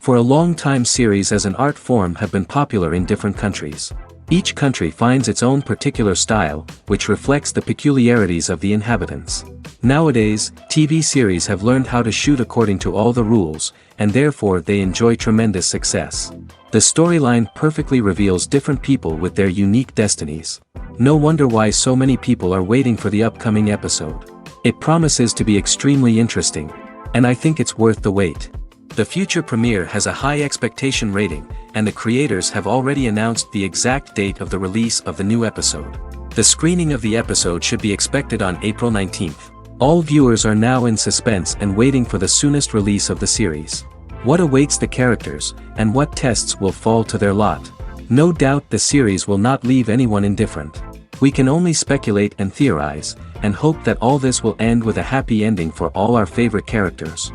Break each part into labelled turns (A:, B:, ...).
A: For a long time series as an art form have been popular in different countries. Each country finds its own particular style, which reflects the peculiarities of the inhabitants. Nowadays, TV series have learned how to shoot according to all the rules, and therefore they enjoy tremendous success. The storyline perfectly reveals different people with their unique destinies. No wonder why so many people are waiting for the upcoming episode. It promises to be extremely interesting, and I think it's worth the wait. The future premiere has a high expectation rating, and the creators have already announced the exact date of the release of the new episode. The screening of the episode should be expected on April 19th. All viewers are now in suspense and waiting for the soonest release of the series. What awaits the characters, and what tests will fall to their lot? No doubt the series will not leave anyone indifferent. We can only speculate and theorize, and hope that all this will end with a happy ending for all our favorite characters.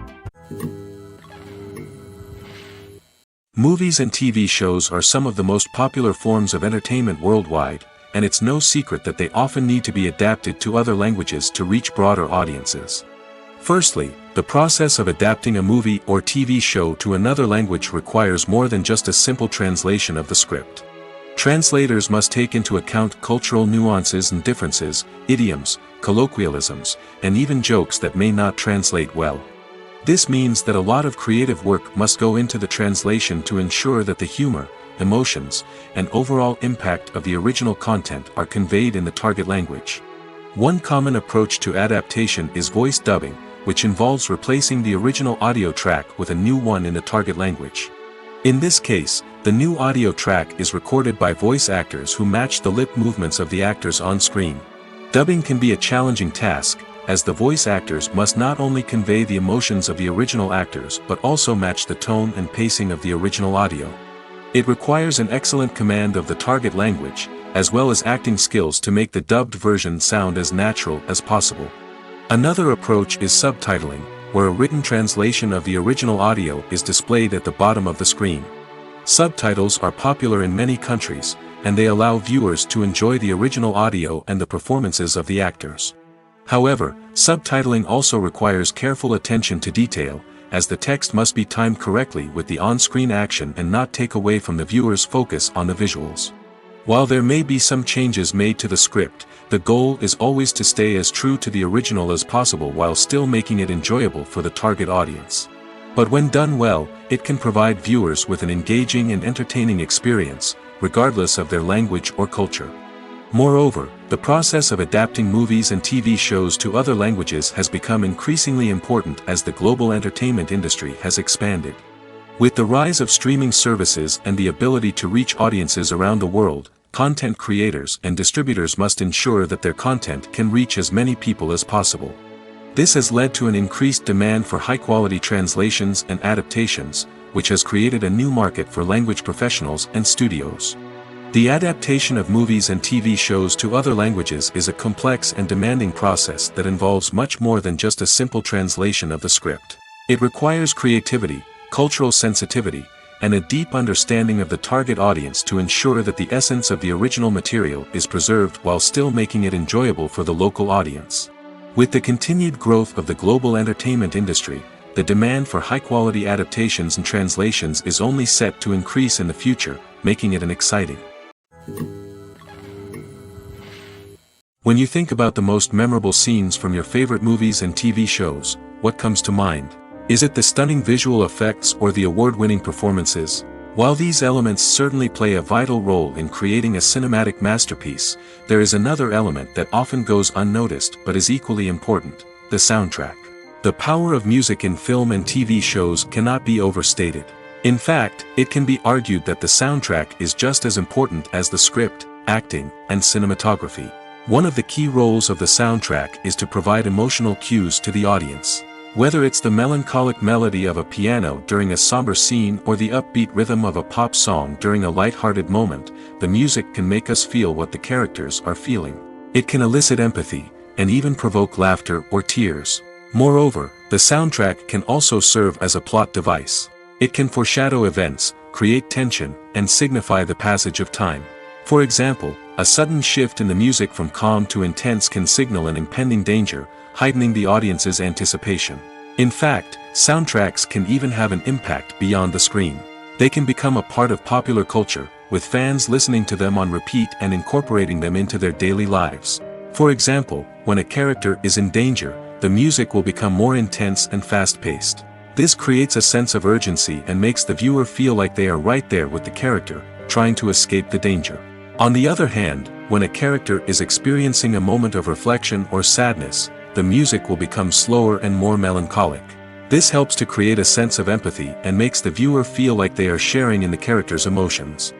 A: Movies and TV shows are some of the most popular forms of entertainment worldwide, and it's no secret that they often need to be adapted to other languages to reach broader audiences. Firstly, the process of adapting a movie or TV show to another language requires more than just a simple translation of the script. Translators must take into account cultural nuances and differences, idioms, colloquialisms, and even jokes that may not translate well. This means that a lot of creative work must go into the translation to ensure that the humor, emotions, and overall impact of the original content are conveyed in the target language. One common approach to adaptation is voice dubbing, which involves replacing the original audio track with a new one in the target language. In this case, the new audio track is recorded by voice actors who match the lip movements of the actors on screen. Dubbing can be a challenging task, as the voice actors must not only convey the emotions of the original actors but also match the tone and pacing of the original audio. It requires an excellent command of the target language, as well as acting skills to make the dubbed version sound as natural as possible. Another approach is subtitling, where a written translation of the original audio is displayed at the bottom of the screen. Subtitles are popular in many countries, and they allow viewers to enjoy the original audio and the performances of the actors. However, subtitling also requires careful attention to detail, as the text must be timed correctly with the on-screen action and not take away from the viewer's focus on the visuals. While there may be some changes made to the script, the goal is always to stay as true to the original as possible while still making it enjoyable for the target audience. But when done well, it can provide viewers with an engaging and entertaining experience, regardless of their language or culture. Moreover, the process of adapting movies and TV shows to other languages has become increasingly important as the global entertainment industry has expanded. With the rise of streaming services and the ability to reach audiences around the world, content creators and distributors must ensure that their content can reach as many people as possible. This has led to an increased demand for high-quality translations and adaptations, which has created a new market for language professionals and studios. The adaptation of movies and TV shows to other languages is a complex and demanding process that involves much more than just a simple translation of the script. It requires creativity, cultural sensitivity, and a deep understanding of the target audience to ensure that the essence of the original material is preserved while still making it enjoyable for the local audience. With the continued growth of the global entertainment industry, the demand for high-quality adaptations and translations is only set to increase in the future, making it an exciting. When you think about the most memorable scenes from your favorite movies and TV shows, what comes to mind? Is it the stunning visual effects or the award-winning performances? While these elements certainly play a vital role in creating a cinematic masterpiece, there is another element that often goes unnoticed but is equally important: the soundtrack. The power of music in film and TV shows cannot be overstated. In fact, it can be argued that the soundtrack is just as important as the script, acting, and cinematography. One of the key roles of the soundtrack is to provide emotional cues to the audience. Whether it's the melancholic melody of a piano during a somber scene or the upbeat rhythm of a pop song during a light-hearted moment, the music can make us feel what the characters are feeling. It can elicit empathy, and even provoke laughter or tears. Moreover, the soundtrack can also serve as a plot device. It can foreshadow events, create tension, and signify the passage of time. For example, a sudden shift in the music from calm to intense can signal an impending danger, heightening the audience's anticipation. In fact, soundtracks can even have an impact beyond the screen. They can become a part of popular culture, with fans listening to them on repeat and incorporating them into their daily lives. For example, when a character is in danger, the music will become more intense and fast-paced. This creates a sense of urgency and makes the viewer feel like they are right there with the character, trying to escape the danger. On the other hand, when a character is experiencing a moment of reflection or sadness, the music will become slower and more melancholic. This helps to create a sense of empathy and makes the viewer feel like they are sharing in the character's emotions.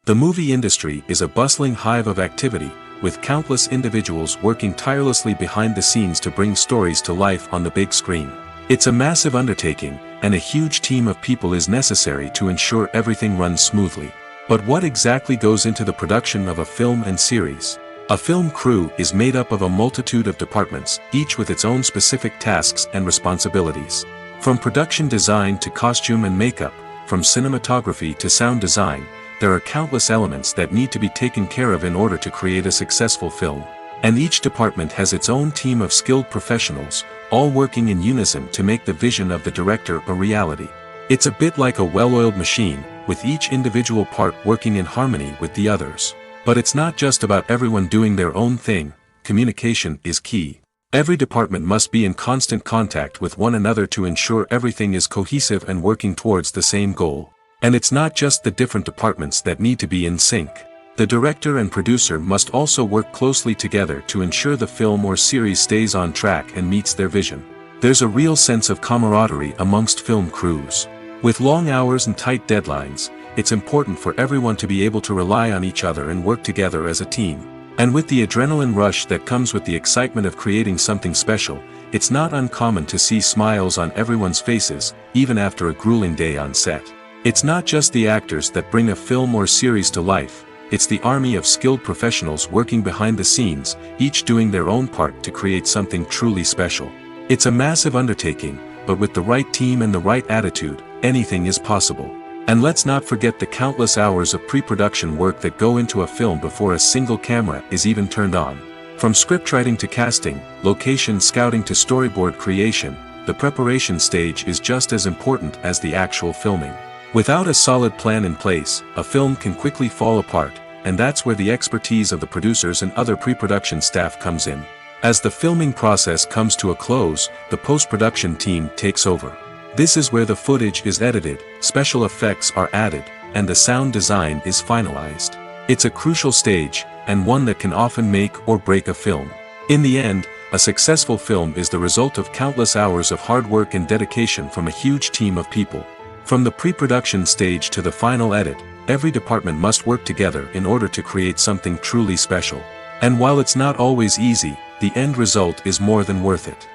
A: The movie industry is a bustling hive of activity, with countless individuals working tirelessly behind the scenes to bring stories to life on the big screen. It's a massive undertaking, and a huge team of people is necessary to ensure everything runs smoothly. But what exactly goes into the production of a film and series? A film crew is made up of a multitude of departments, each with its own specific tasks and responsibilities. From production design to costume and makeup, from cinematography to sound design, there are countless elements that need to be taken care of in order to create a successful film. And each department has its own team of skilled professionals, all working in unison to make the vision of the director a reality. It's a bit like a well-oiled machine, with each individual part working in harmony with the others. But it's not just about everyone doing their own thing. Communication is key. Every department must be in constant contact with one another to ensure everything is cohesive and working towards the same goal. And it's not just the different departments that need to be in sync. The director and producer must also work closely together to ensure the film or series stays on track and meets their vision. There's a real sense of camaraderie amongst film crews. With long hours and tight deadlines, it's important for everyone to be able to rely on each other and work together as a team. And with the adrenaline rush that comes with the excitement of creating something special, it's not uncommon to see smiles on everyone's faces, even after a grueling day on set. It's not just the actors that bring a film or series to life, it's the army of skilled professionals working behind the scenes, each doing their own part to create something truly special. It's a massive undertaking, but with the right team and the right attitude, anything is possible. And let's not forget the countless hours of pre-production work that go into a film before a single camera is even turned on. From scriptwriting to casting, location scouting to storyboard creation, the preparation stage is just as important as the actual filming. Without a solid plan in place, a film can quickly fall apart, and that's where the expertise of the producers and other pre-production staff comes in. As the filming process comes to a close, the post-production team takes over. This is where the footage is edited, special effects are added, and the sound design is finalized. It's a crucial stage, and one that can often make or break a film. In the end, a successful film is the result of countless hours of hard work and dedication from a huge team of people. From the pre-production stage to the final edit, every department must work together in order to create something truly special. And while it's not always easy, the end result is more than worth it.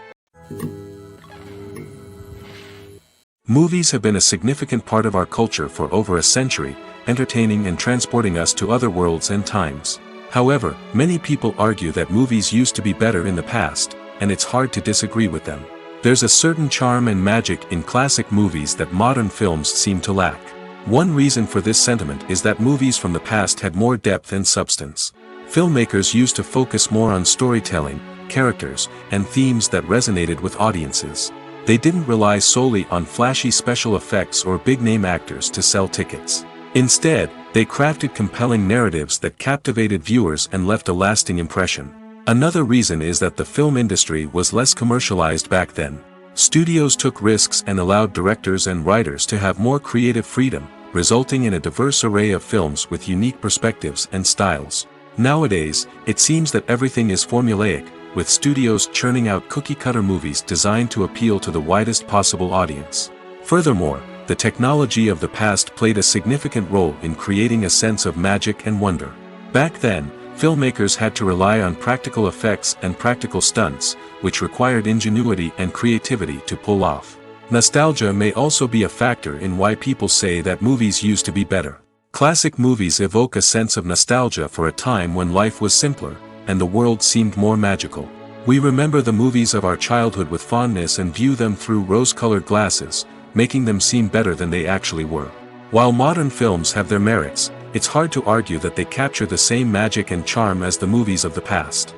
A: Movies have been a significant part of our culture for over a century, entertaining and transporting us to other worlds and times. However, many people argue that movies used to be better in the past, and it's hard to disagree with them. There's a certain charm and magic in classic movies that modern films seem to lack. One reason for this sentiment is that movies from the past had more depth and substance. Filmmakers used to focus more on storytelling, characters, and themes that resonated with audiences. They didn't rely solely on flashy special effects or big-name actors to sell tickets. Instead, they crafted compelling narratives that captivated viewers and left a lasting impression. Another reason is that the film industry was less commercialized back then. Studios took risks and allowed directors and writers to have more creative freedom, resulting in a diverse array of films with unique perspectives and styles. Nowadays, it seems that everything is formulaic, with studios churning out cookie-cutter movies designed to appeal to the widest possible audience. Furthermore, the technology of the past played a significant role in creating a sense of magic and wonder. Back then, filmmakers had to rely on practical effects and practical stunts, which required ingenuity and creativity to pull off. Nostalgia may also be a factor in why people say that movies used to be better. Classic movies evoke a sense of nostalgia for a time when life was simpler, and the world seemed more magical. We remember the movies of our childhood with fondness and view them through rose-colored glasses, making them seem better than they actually were. While modern films have their merits, it's hard to argue that they capture the same magic and charm as the movies of the past.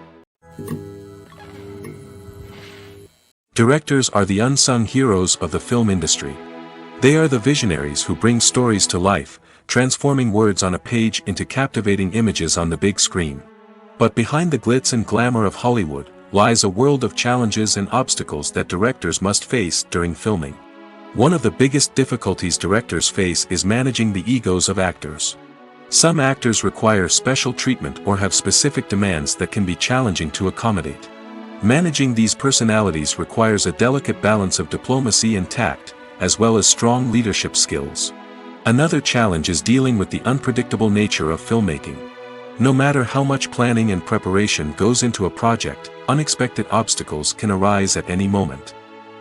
A: Directors are the unsung heroes of the film industry. They are the visionaries who bring stories to life, transforming words on a page into captivating images on the big screen. But behind the glitz and glamour of Hollywood, lies a world of challenges and obstacles that directors must face during filming. One of the biggest difficulties directors face is managing the egos of actors. Some actors require special treatment or have specific demands that can be challenging to accommodate. Managing these personalities requires a delicate balance of diplomacy and tact, as well as strong leadership skills. Another challenge is dealing with the unpredictable nature of filmmaking. No matter how much planning and preparation goes into a project, unexpected obstacles can arise at any moment.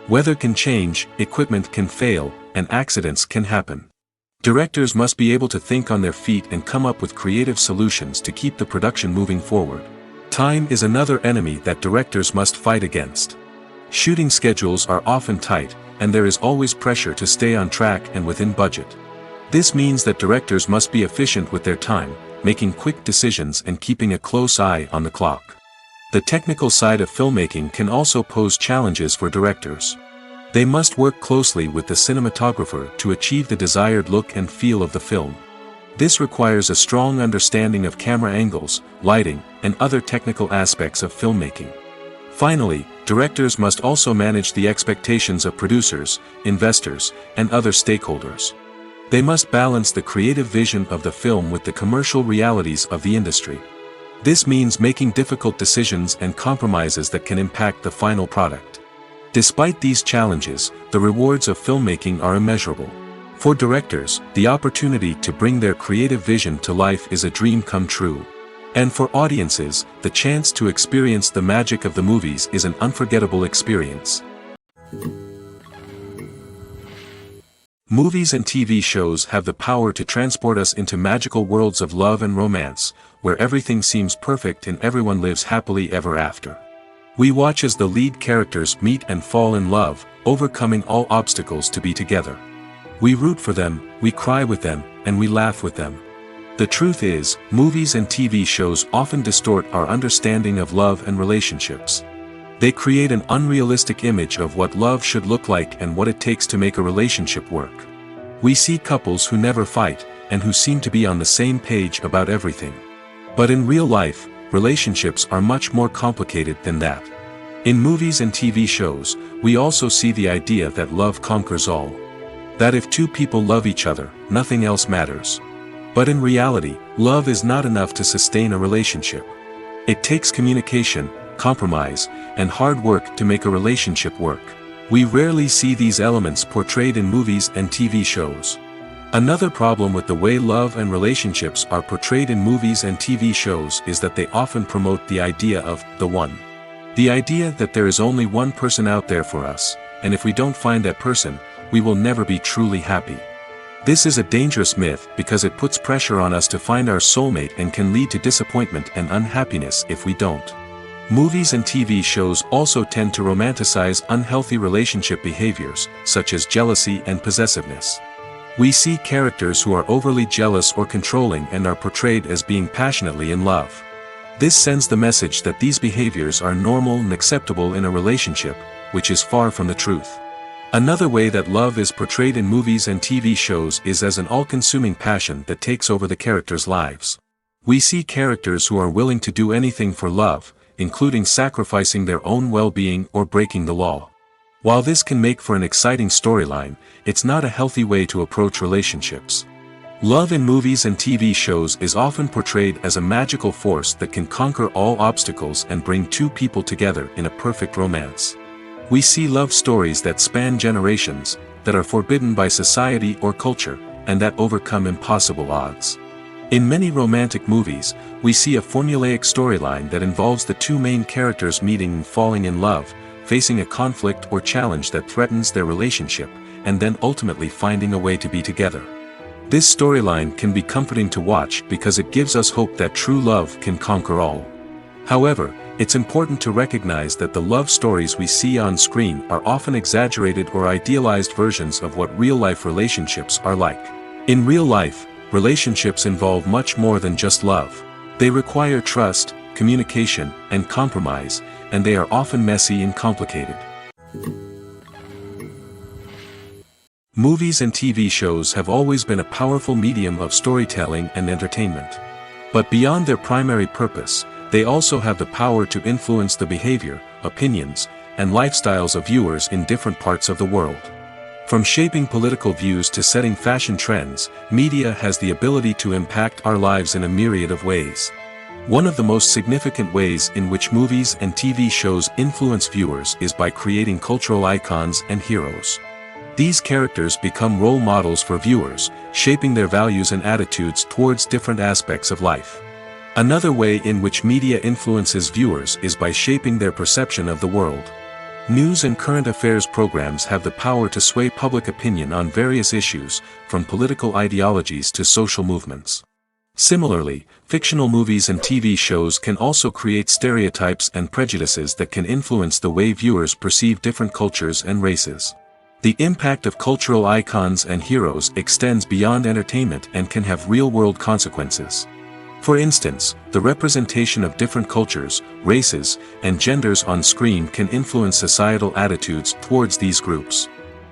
A: Weather can change, equipment can fail, and accidents can happen. Directors must be able to think on their feet and come up with creative solutions to keep the production moving forward. Time is another enemy that directors must fight against. Shooting schedules are often tight, and there is always pressure to stay on track and within budget. This means that directors must be efficient with their time, making quick decisions and keeping a close eye on the clock. The technical side of filmmaking can also pose challenges for directors. They must work closely with the cinematographer to achieve the desired look and feel of the film. This requires a strong understanding of camera angles, lighting, and other technical aspects of filmmaking. Finally, directors must also manage the expectations of producers, investors, and other stakeholders. They must balance the creative vision of the film with the commercial realities of the industry. This means making difficult decisions and compromises that can impact the final product. Despite these challenges, the rewards of filmmaking are immeasurable. For directors, the opportunity to bring their creative vision to life is a dream come true. And for audiences, the chance to experience the magic of the movies is an unforgettable experience. Movies and TV shows have the power to transport us into magical worlds of love and romance, where everything seems perfect and everyone lives happily ever after. We watch as the lead characters meet and fall in love, overcoming all obstacles to be together. We root for them, we cry with them, and we laugh with them. The truth is, movies and TV shows often distort our understanding of love and relationships. They create an unrealistic image of what love should look like and what it takes to make a relationship work. We see couples who never fight, and who seem to be on the same page about everything. But in real life, relationships are much more complicated than that. In movies and TV shows, we also see the idea that love conquers all. That if two people love each other, nothing else matters. But in reality, love is not enough to sustain a relationship. It takes communication, compromise, and hard work to make a relationship work. We rarely see these elements portrayed in movies and TV shows. Another problem with the way love and relationships are portrayed in movies and TV shows is that they often promote the idea of the one. The idea that there is only one person out there for us, and if we don't find that person, we will never be truly happy. This is a dangerous myth because it puts pressure on us to find our soulmate and can lead to disappointment and unhappiness if we don't. Movies and TV shows also tend to romanticize unhealthy relationship behaviors, such as jealousy and possessiveness. We see characters who are overly jealous or controlling and are portrayed as being passionately in love. This sends the message that these behaviors are normal and acceptable in a relationship, which is far from the truth. Another way that love is portrayed in movies and TV shows is as an all-consuming passion that takes over the characters' lives. We see characters who are willing to do anything for love, including sacrificing their own well-being or breaking the law. While this can make for an exciting storyline, it's not a healthy way to approach relationships. Love in movies and TV shows is often portrayed as a magical force that can conquer all obstacles and bring two people together in a perfect romance. We see love stories that span generations, that are forbidden by society or culture, and that overcome impossible odds. In many romantic movies, we see a formulaic storyline that involves the two main characters meeting and falling in love, facing a conflict or challenge that threatens their relationship, and then ultimately finding a way to be together. This storyline can be comforting to watch because it gives us hope that true love can conquer all. However, it's important to recognize that the love stories we see on screen are often exaggerated or idealized versions of what real-life relationships are like. In real life, relationships involve much more than just love. They require trust, communication, and compromise, and they are often messy and complicated. Movies and TV shows have always been a powerful medium of storytelling and entertainment. But beyond their primary purpose, they also have the power to influence the behavior, opinions, and lifestyles of viewers in different parts of the world. From shaping political views to setting fashion trends, media has the ability to impact our lives in a myriad of ways. One of the most significant ways in which movies and TV shows influence viewers is by creating cultural icons and heroes. These characters become role models for viewers, shaping their values and attitudes towards different aspects of life. Another way in which media influences viewers is by shaping their perception of the world. News and current affairs programs have the power to sway public opinion on various issues, from political ideologies to social movements. Similarly, fictional movies and TV shows can also create stereotypes and prejudices that can influence the way viewers perceive different cultures and races. The impact of cultural icons and heroes extends beyond entertainment and can have real-world consequences. For instance, the representation of different cultures, races, and genders on screen can influence societal attitudes towards these groups.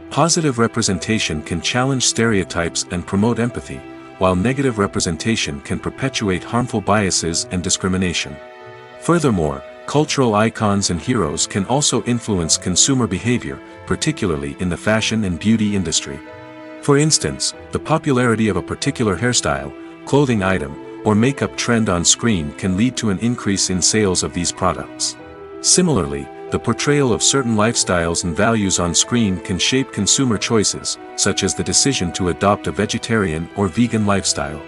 A: Positive representation can challenge stereotypes and promote empathy, while negative representation can perpetuate harmful biases and discrimination. Furthermore, cultural icons and heroes can also influence consumer behavior, particularly in the fashion and beauty industry. For instance, the popularity of a particular hairstyle, clothing item, or makeup trend on screen can lead to an increase in sales of these products. Similarly, the portrayal of certain lifestyles and values on screen can shape consumer choices, such as the decision to adopt a vegetarian or vegan lifestyle.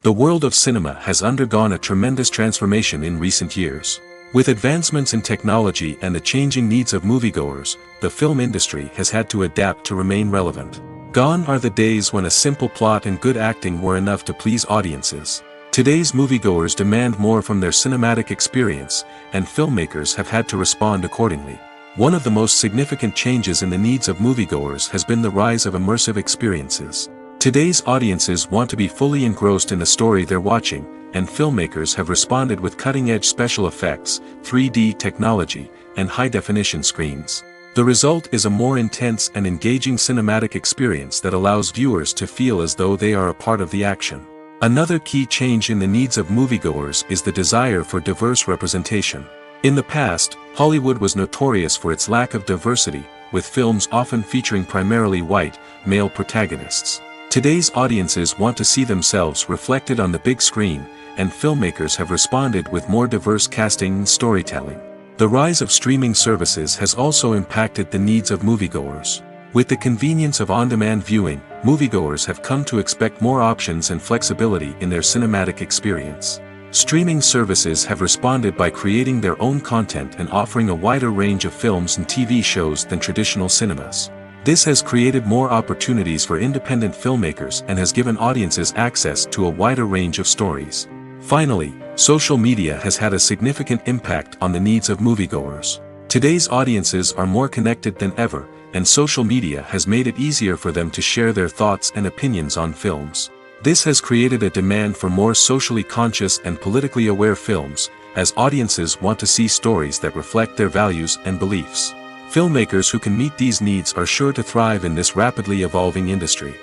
A: The world of cinema has undergone a tremendous transformation in recent years. With advancements in technology and the changing needs of moviegoers, the film industry has had to adapt to remain relevant. Gone are the days when a simple plot and good acting were enough to please audiences. Today's moviegoers demand more from their cinematic experience, and filmmakers have had to respond accordingly. One of the most significant changes in the needs of moviegoers has been the rise of immersive experiences. Today's audiences want to be fully engrossed in the story they're watching, and filmmakers have responded with cutting-edge special effects, 3D technology, and high-definition screens. The result is a more intense and engaging cinematic experience that allows viewers to feel as though they are a part of the action. Another key change in the needs of moviegoers is the desire for diverse representation. In the past, Hollywood was notorious for its lack of diversity, with films often featuring primarily white, male protagonists. Today's audiences want to see themselves reflected on the big screen, and filmmakers have responded with more diverse casting and storytelling. The rise of streaming services has also impacted the needs of moviegoers. With the convenience of on-demand viewing, moviegoers have come to expect more options and flexibility in their cinematic experience. Streaming services have responded by creating their own content and offering a wider range of films and TV shows than traditional cinemas. This has created more opportunities for independent filmmakers and has given audiences access to a wider range of stories. Finally, social media has had a significant impact on the needs of moviegoers. Today's audiences are more connected than ever, and social media has made it easier for them to share their thoughts and opinions on films. This has created a demand for more socially conscious and politically aware films, as audiences want to see stories that reflect their values and beliefs. Filmmakers who can meet these needs are sure to thrive in this rapidly evolving industry.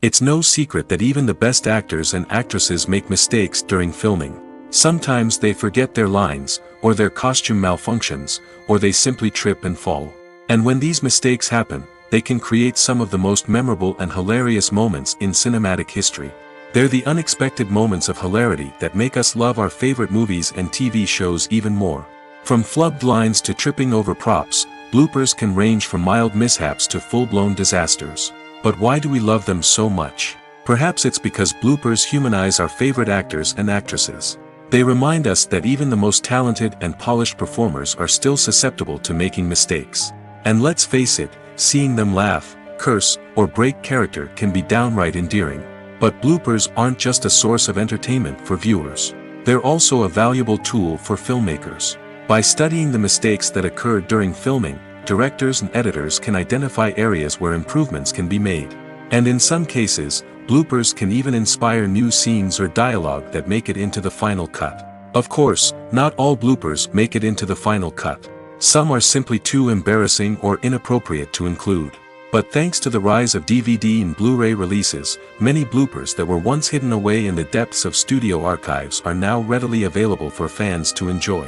A: It's no secret that even the best actors and actresses make mistakes during filming. Sometimes they forget their lines, or their costume malfunctions, or they simply trip and fall. And when these mistakes happen, they can create some of the most memorable and hilarious moments in cinematic history. They're the unexpected moments of hilarity that make us love our favorite movies and TV shows even more. From flubbed lines to tripping over props, bloopers can range from mild mishaps to full-blown disasters. But why do we love them so much? Perhaps it's because bloopers humanize our favorite actors and actresses. They remind us that even the most talented and polished performers are still susceptible to making mistakes. And let's face it, seeing them laugh, curse, or break character can be downright endearing. But bloopers aren't just a source of entertainment for viewers. They're also a valuable tool for filmmakers. By studying the mistakes that occurred during filming, directors and editors can identify areas where improvements can be made. And in some cases, bloopers can even inspire new scenes or dialogue that make it into the final cut. Of course, not all bloopers make it into the final cut. Some are simply too embarrassing or inappropriate to include. But thanks to the rise of DVD and Blu-ray releases, many bloopers that were once hidden away in the depths of studio archives are now readily available for fans to enjoy.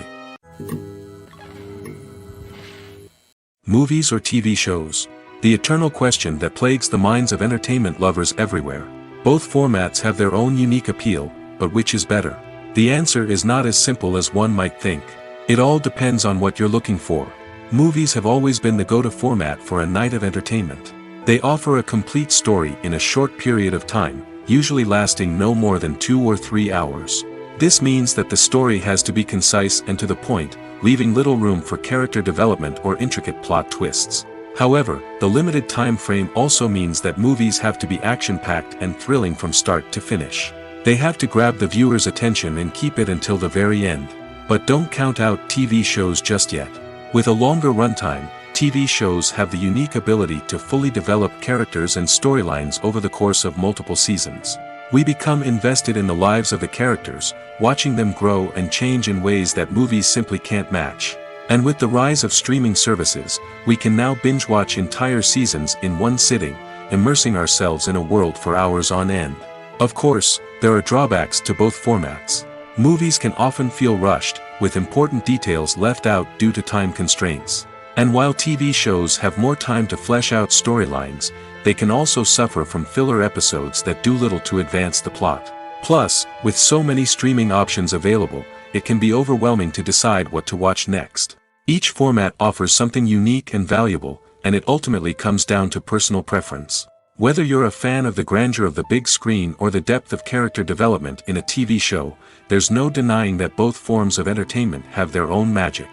A: Movies or TV shows? The eternal question that plagues the minds of entertainment lovers everywhere. Both formats have their own unique appeal, but which is better? The answer is not as simple as one might think. It all depends on what you're looking for. Movies have always been the go-to format for a night of entertainment. They offer a complete story in a short period of time, usually lasting no more than 2 or 3 hours. This means that the story has to be concise and to the point, leaving little room for character development or intricate plot twists. However, the limited time frame also means that movies have to be action-packed and thrilling from start to finish. They have to grab the viewer's attention and keep it until the very end. But don't count out TV shows just yet. With a longer runtime, TV shows have the unique ability to fully develop characters and storylines over the course of multiple seasons. We become invested in the lives of the characters, watching them grow and change in ways that movies simply can't match. And with the rise of streaming services, we can now binge-watch entire seasons in one sitting, immersing ourselves in a world for hours on end. Of course, there are drawbacks to both formats. Movies can often feel rushed, with important details left out due to time constraints. And while TV shows have more time to flesh out storylines, they can also suffer from filler episodes that do little to advance the plot. Plus, with so many streaming options available, it can be overwhelming to decide what to watch next. Each format offers something unique and valuable, and it ultimately comes down to personal preference. Whether you're a fan of the grandeur of the big screen or the depth of character development in a TV show, there's no denying that both forms of entertainment have their own magic.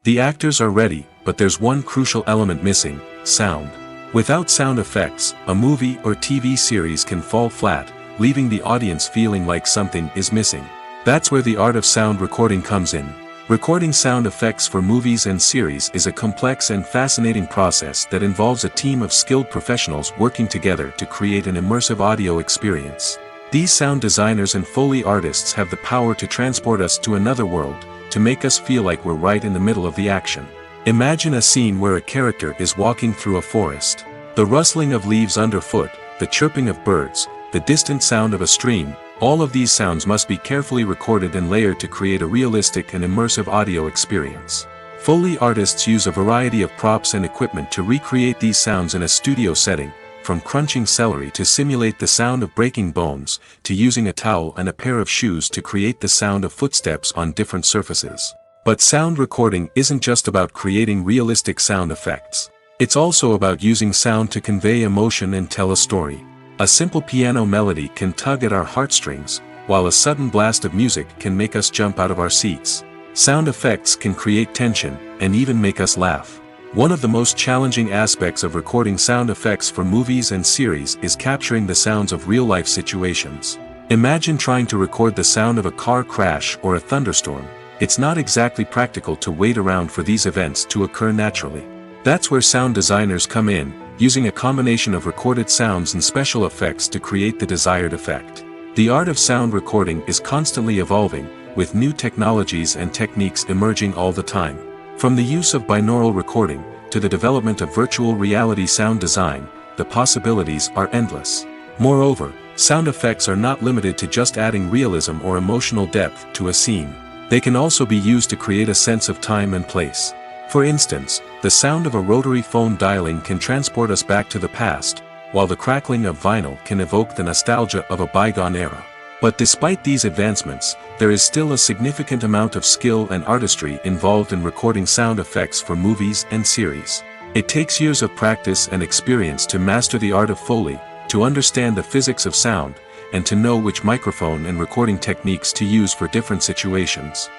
A: The actors are ready, but there's one crucial element missing: sound. Without sound effects, a movie or TV series can fall flat, leaving the audience feeling like something is missing. That's where the art of sound recording comes in. Recording sound effects for movies and series is a complex and fascinating process that involves a team of skilled professionals working together to create an immersive audio experience. These sound designers and Foley artists have the power to transport us to another world, to make us feel like we're right in the middle of the action. Imagine a scene where a character is walking through a forest. The rustling of leaves underfoot, the chirping of birds, the distant sound of a stream, all of these sounds must be carefully recorded and layered to create a realistic and immersive audio experience. Foley artists use a variety of props and equipment to recreate these sounds in a studio setting, from crunching celery to simulate the sound of breaking bones, to using a towel and a pair of shoes to create the sound of footsteps on different surfaces. But sound recording isn't just about creating realistic sound effects. It's also about using sound to convey emotion and tell a story. A simple piano melody can tug at our heartstrings, while a sudden blast of music can make us jump out of our seats. Sound effects can create tension, and even make us laugh. One of the most challenging aspects of recording sound effects for movies and series is capturing the sounds of real-life situations. Imagine trying to record the sound of a car crash or a thunderstorm. It's not exactly practical to wait around for these events to occur naturally. That's where sound designers come in, using a combination of recorded sounds and special effects to create the desired effect. The art of sound recording is constantly evolving, with new technologies and techniques emerging all the time. From the use of binaural recording, to the development of virtual reality sound design, the possibilities are endless. Moreover, sound effects are not limited to just adding realism or emotional depth to a scene. They can also be used to create a sense of time and place. For instance, the sound of a rotary phone dialing can transport us back to the past, while the crackling of vinyl can evoke the nostalgia of a bygone era. But despite these advancements, there is still a significant amount of skill and artistry involved in recording sound effects for movies and series. It takes years of practice and experience to master the art of Foley, to understand the physics of sound, and to know which microphone and recording techniques to use for different situations.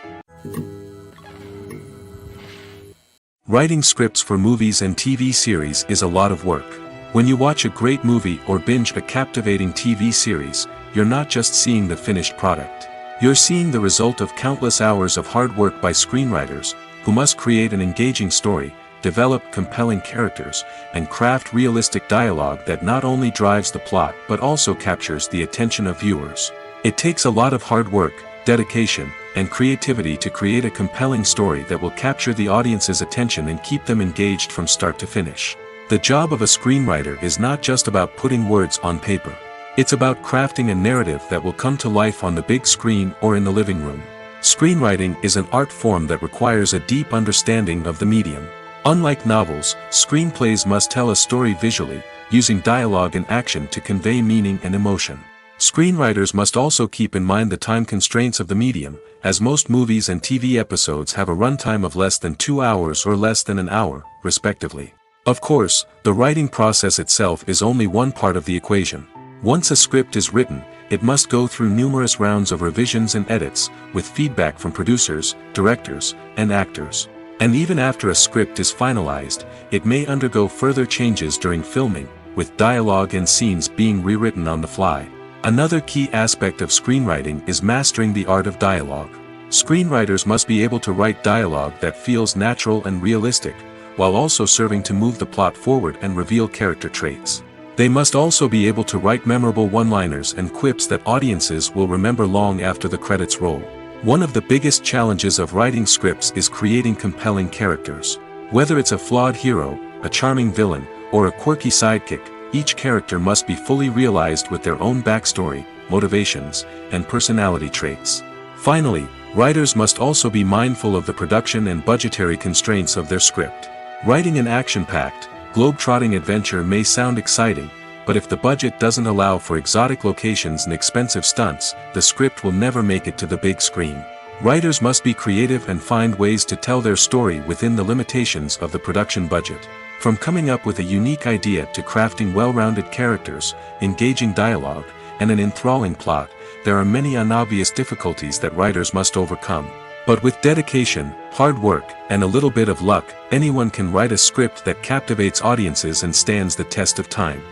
A: Writing scripts for movies and TV series is a lot of work. When you watch a great movie or binge a captivating TV series, you're not just seeing the finished product. You're seeing the result of countless hours of hard work by screenwriters, who must create an engaging story, develop compelling characters, and craft realistic dialogue that not only drives the plot but also captures the attention of viewers. It takes a lot of hard work, dedication, and creativity to create a compelling story that will capture the audience's attention and keep them engaged from start to finish. The job of a screenwriter is not just about putting words on paper. It's about crafting a narrative that will come to life on the big screen or in the living room. Screenwriting is an art form that requires a deep understanding of the medium. Unlike novels, screenplays must tell a story visually, using dialogue and action to convey meaning and emotion. Screenwriters must also keep in mind the time constraints of the medium, as most movies and TV episodes have a runtime of less than 2 hours or less than an hour, respectively. Of course, the writing process itself is only one part of the equation. Once a script is written, it must go through numerous rounds of revisions and edits, with feedback from producers, directors, and actors. And even after a script is finalized, it may undergo further changes during filming, with dialogue and scenes being rewritten on the fly. Another key aspect of screenwriting is mastering the art of dialogue. Screenwriters must be able to write dialogue that feels natural and realistic, while also serving to move the plot forward and reveal character traits. They must also be able to write memorable one-liners and quips that audiences will remember long after the credits roll. One of the biggest challenges of writing scripts is creating compelling characters. Whether it's a flawed hero, a charming villain, or a quirky sidekick, each character must be fully realized with their own backstory, motivations, and personality traits. Finally, writers must also be mindful of the production and budgetary constraints of their script. Writing an action-packed, globe-trotting adventure may sound exciting, but if the budget doesn't allow for exotic locations and expensive stunts, the script will never make it to the big screen. Writers must be creative and find ways to tell their story within the limitations of the production budget. From coming up with a unique idea to crafting well-rounded characters, engaging dialogue, and an enthralling plot, there are many unobvious difficulties that writers must overcome. But with dedication, hard work, and a little bit of luck, anyone can write a script that captivates audiences and stands the test of time.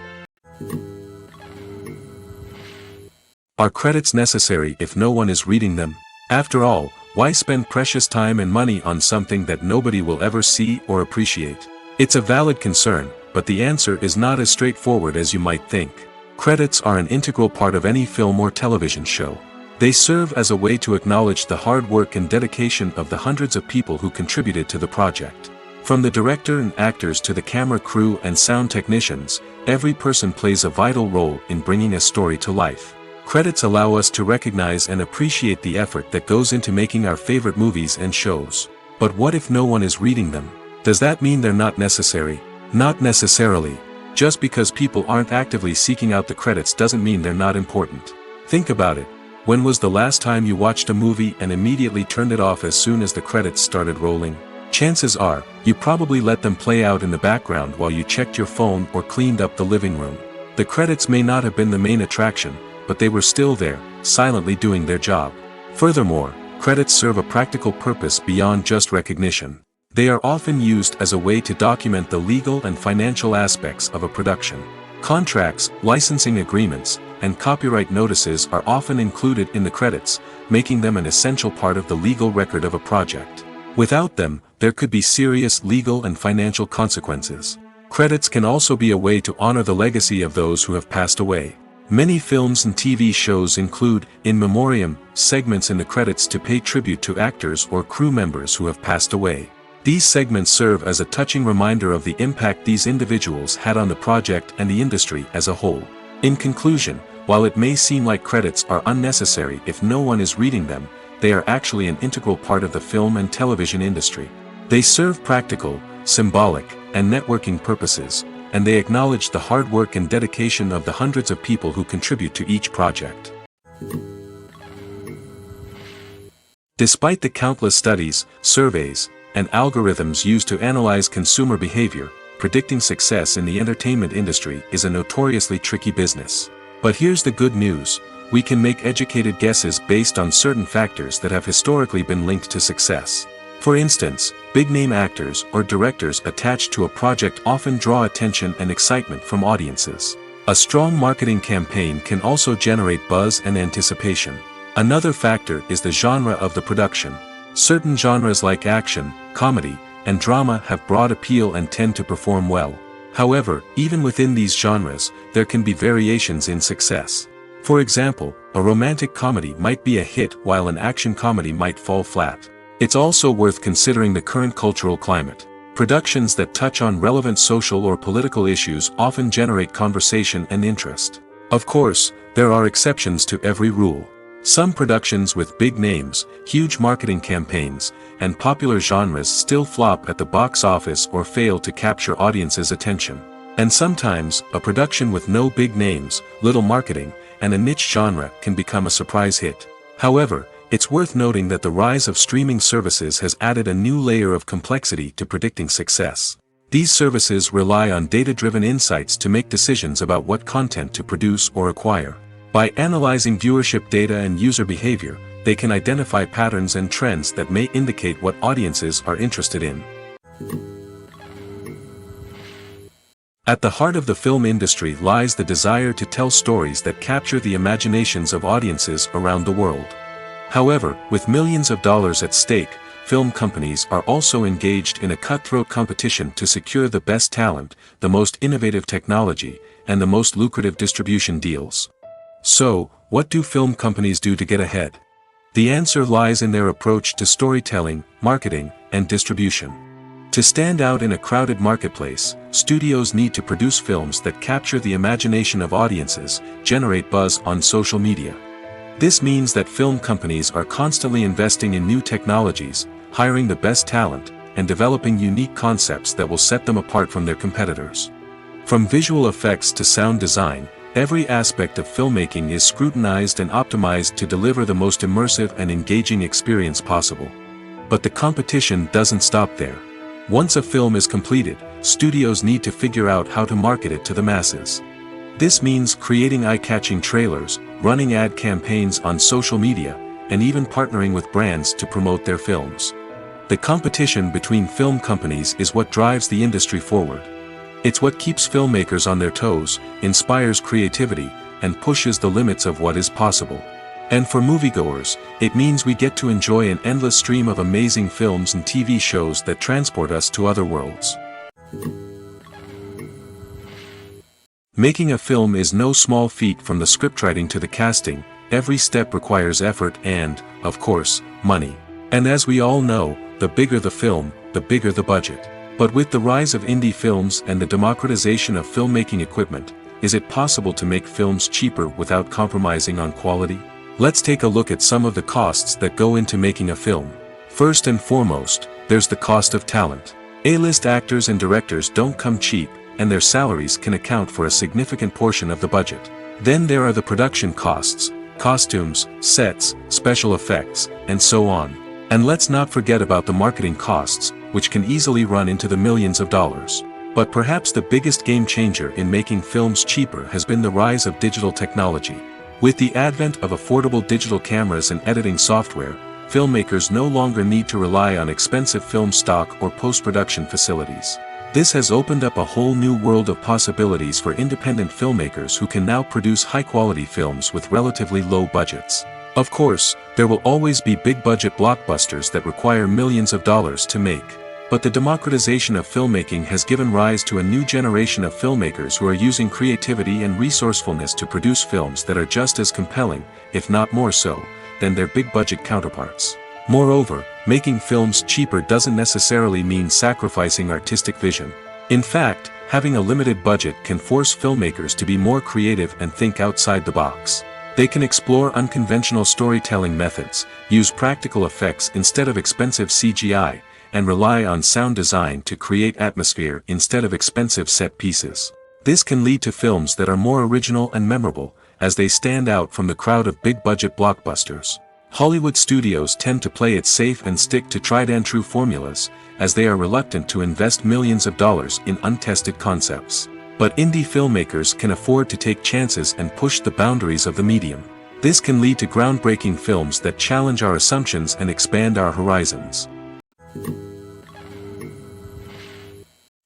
A: Are credits necessary if no one is reading them? After all, why spend precious time and money on something that nobody will ever see or appreciate? It's a valid concern, but the answer is not as straightforward as you might think. Credits are an integral part of any film or television show. They serve as a way to acknowledge the hard work and dedication of the hundreds of people who contributed to the project. From the director and actors to the camera crew and sound technicians, every person plays a vital role in bringing a story to life. Credits allow us to recognize and appreciate the effort that goes into making our favorite movies and shows. But what if no one is reading them? Does that mean they're not necessary? Not necessarily. Just because people aren't actively seeking out the credits doesn't mean they're not important. Think about it. When was the last time you watched a movie and immediately turned it off as soon as the credits started rolling? Chances are, you probably let them play out in the background while you checked your phone or cleaned up the living room. The credits may not have been the main attraction, but they were still there, silently doing their job. Furthermore, credits serve a practical purpose beyond just recognition. They are often used as a way to document the legal and financial aspects of a production. Contracts, licensing agreements, and copyright notices are often included in the credits, making them an essential part of the legal record of a project. Without them, there could be serious legal and financial consequences. Credits can also be a way to honor the legacy of those who have passed away. Many films and TV shows include, in memoriam, segments in the credits to pay tribute to actors or crew members who have passed away. These segments serve as a touching reminder of the impact these individuals had on the project and the industry as a whole. In conclusion, while it may seem like credits are unnecessary if no one is reading them, they are actually an integral part of the film and television industry. They serve practical, symbolic, and networking purposes, and they acknowledge the hard work and dedication of the hundreds of people who contribute to each project. Despite the countless studies, surveys, and algorithms used to analyze consumer behavior, predicting success in the entertainment industry is a notoriously tricky business. But here's the good news: we can make educated guesses based on certain factors that have historically been linked to success. For instance, big-name actors or directors attached to a project often draw attention and excitement from audiences. A strong marketing campaign can also generate buzz and anticipation. Another factor is the genre of the production. Certain genres like action, comedy, and drama have broad appeal and tend to perform well. However, even within these genres, there can be variations in success. For example, a romantic comedy might be a hit while an action comedy might fall flat. It's also worth considering the current cultural climate. Productions that touch on relevant social or political issues often generate conversation and interest. Of course, there are exceptions to every rule. Some productions with big names, huge marketing campaigns, and popular genres still flop at the box office or fail to capture audiences' attention. And sometimes, a production with no big names, little marketing, and a niche genre can become a surprise hit. However, it's worth noting that the rise of streaming services has added a new layer of complexity to predicting success. These services rely on data-driven insights to make decisions about what content to produce or acquire. By analyzing viewership data and user behavior, they can identify patterns and trends that may indicate what audiences are interested in. At the heart of the film industry lies the desire to tell stories that capture the imaginations of audiences around the world. However, with millions of dollars at stake, film companies are also engaged in a cutthroat competition to secure the best talent, the most innovative technology, and the most lucrative distribution deals. So, what do film companies do to get ahead? The answer lies in their approach to storytelling, marketing, and distribution. To stand out in a crowded marketplace, studios need to produce films that capture the imagination of audiences, generate buzz on social media. This means that film companies are constantly investing in new technologies, hiring the best talent, and developing unique concepts that will set them apart from their competitors. From visual effects to sound design, every aspect of filmmaking is scrutinized and optimized to deliver the most immersive and engaging experience possible. But the competition doesn't stop there. Once a film is completed, studios need to figure out how to market it to the masses. This means creating eye-catching trailers, running ad campaigns on social media, and even partnering with brands to promote their films. The competition between film companies is what drives the industry forward. It's what keeps filmmakers on their toes, inspires creativity, and pushes the limits of what is possible. And for moviegoers, it means we get to enjoy an endless stream of amazing films and TV shows that transport us to other worlds. Making a film is no small feat. From the scriptwriting to the casting, every step requires effort and, of course, money. And as we all know, the bigger the film, the bigger the budget. But with the rise of indie films and the democratization of filmmaking equipment, is it possible to make films cheaper without compromising on quality? Let's take a look at some of the costs that go into making a film. First and foremost, there's the cost of talent. A-list actors and directors don't come cheap, and their salaries can account for a significant portion of the budget. Then there are the production costs, costumes, sets, special effects, and so on. And let's not forget about the marketing costs, which can easily run into the millions of dollars. But perhaps the biggest game changer in making films cheaper has been the rise of digital technology. With the advent of affordable digital cameras and editing software, filmmakers no longer need to rely on expensive film stock or post-production facilities. This has opened up a whole new world of possibilities for independent filmmakers who can now produce high-quality films with relatively low budgets. Of course, there will always be big-budget blockbusters that require millions of dollars to make. But the democratization of filmmaking has given rise to a new generation of filmmakers who are using creativity and resourcefulness to produce films that are just as compelling, if not more so, than their big-budget counterparts. Moreover, making films cheaper doesn't necessarily mean sacrificing artistic vision. In fact, having a limited budget can force filmmakers to be more creative and think outside the box. They can explore unconventional storytelling methods, use practical effects instead of expensive CGI, and rely on sound design to create atmosphere instead of expensive set pieces. This can lead to films that are more original and memorable, as they stand out from the crowd of big-budget blockbusters. Hollywood studios tend to play it safe and stick to tried-and-true formulas, as they are reluctant to invest millions of dollars in untested concepts. But indie filmmakers can afford to take chances and push the boundaries of the medium. This can lead to groundbreaking films that challenge our assumptions and expand our horizons.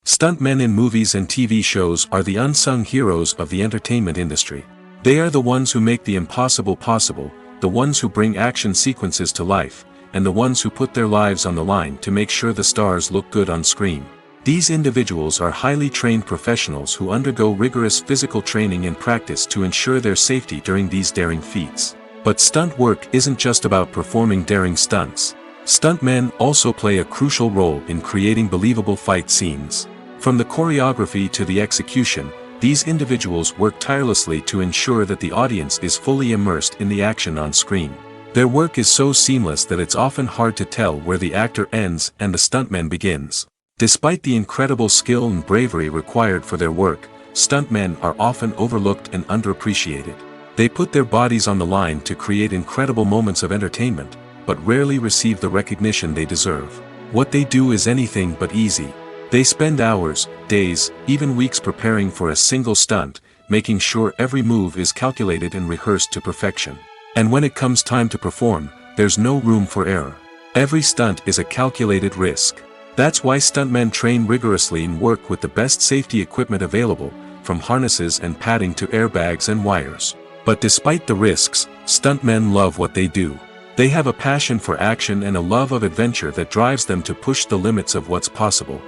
A: Stuntmen in movies and TV shows are the unsung heroes of the entertainment industry. They are the ones who make the impossible possible, the ones who bring action sequences to life, and the ones who put their lives on the line to make sure the stars look good on screen. These individuals are highly trained professionals who undergo rigorous physical training and practice to ensure their safety during these daring feats. But stunt work isn't just about performing daring stunts. Stuntmen also play a crucial role in creating believable fight scenes. From the choreography to the execution, these individuals work tirelessly to ensure that the audience is fully immersed in the action on screen. Their work is so seamless that it's often hard to tell where the actor ends and the stuntman begins. Despite the incredible skill and bravery required for their work, stuntmen are often overlooked and underappreciated. They put their bodies on the line to create incredible moments of entertainment, but rarely receive the recognition they deserve. What they do is anything but easy. They spend hours, days, even weeks preparing for a single stunt, making sure every move is calculated and rehearsed to perfection. And when it comes time to perform, there's no room for error. Every stunt is a calculated risk. That's why stuntmen train rigorously and work with the best safety equipment available, from harnesses and padding to airbags and wires. But despite the risks, stuntmen love what they do. They have a passion for action and a love of adventure that drives them to push the limits of what's possible.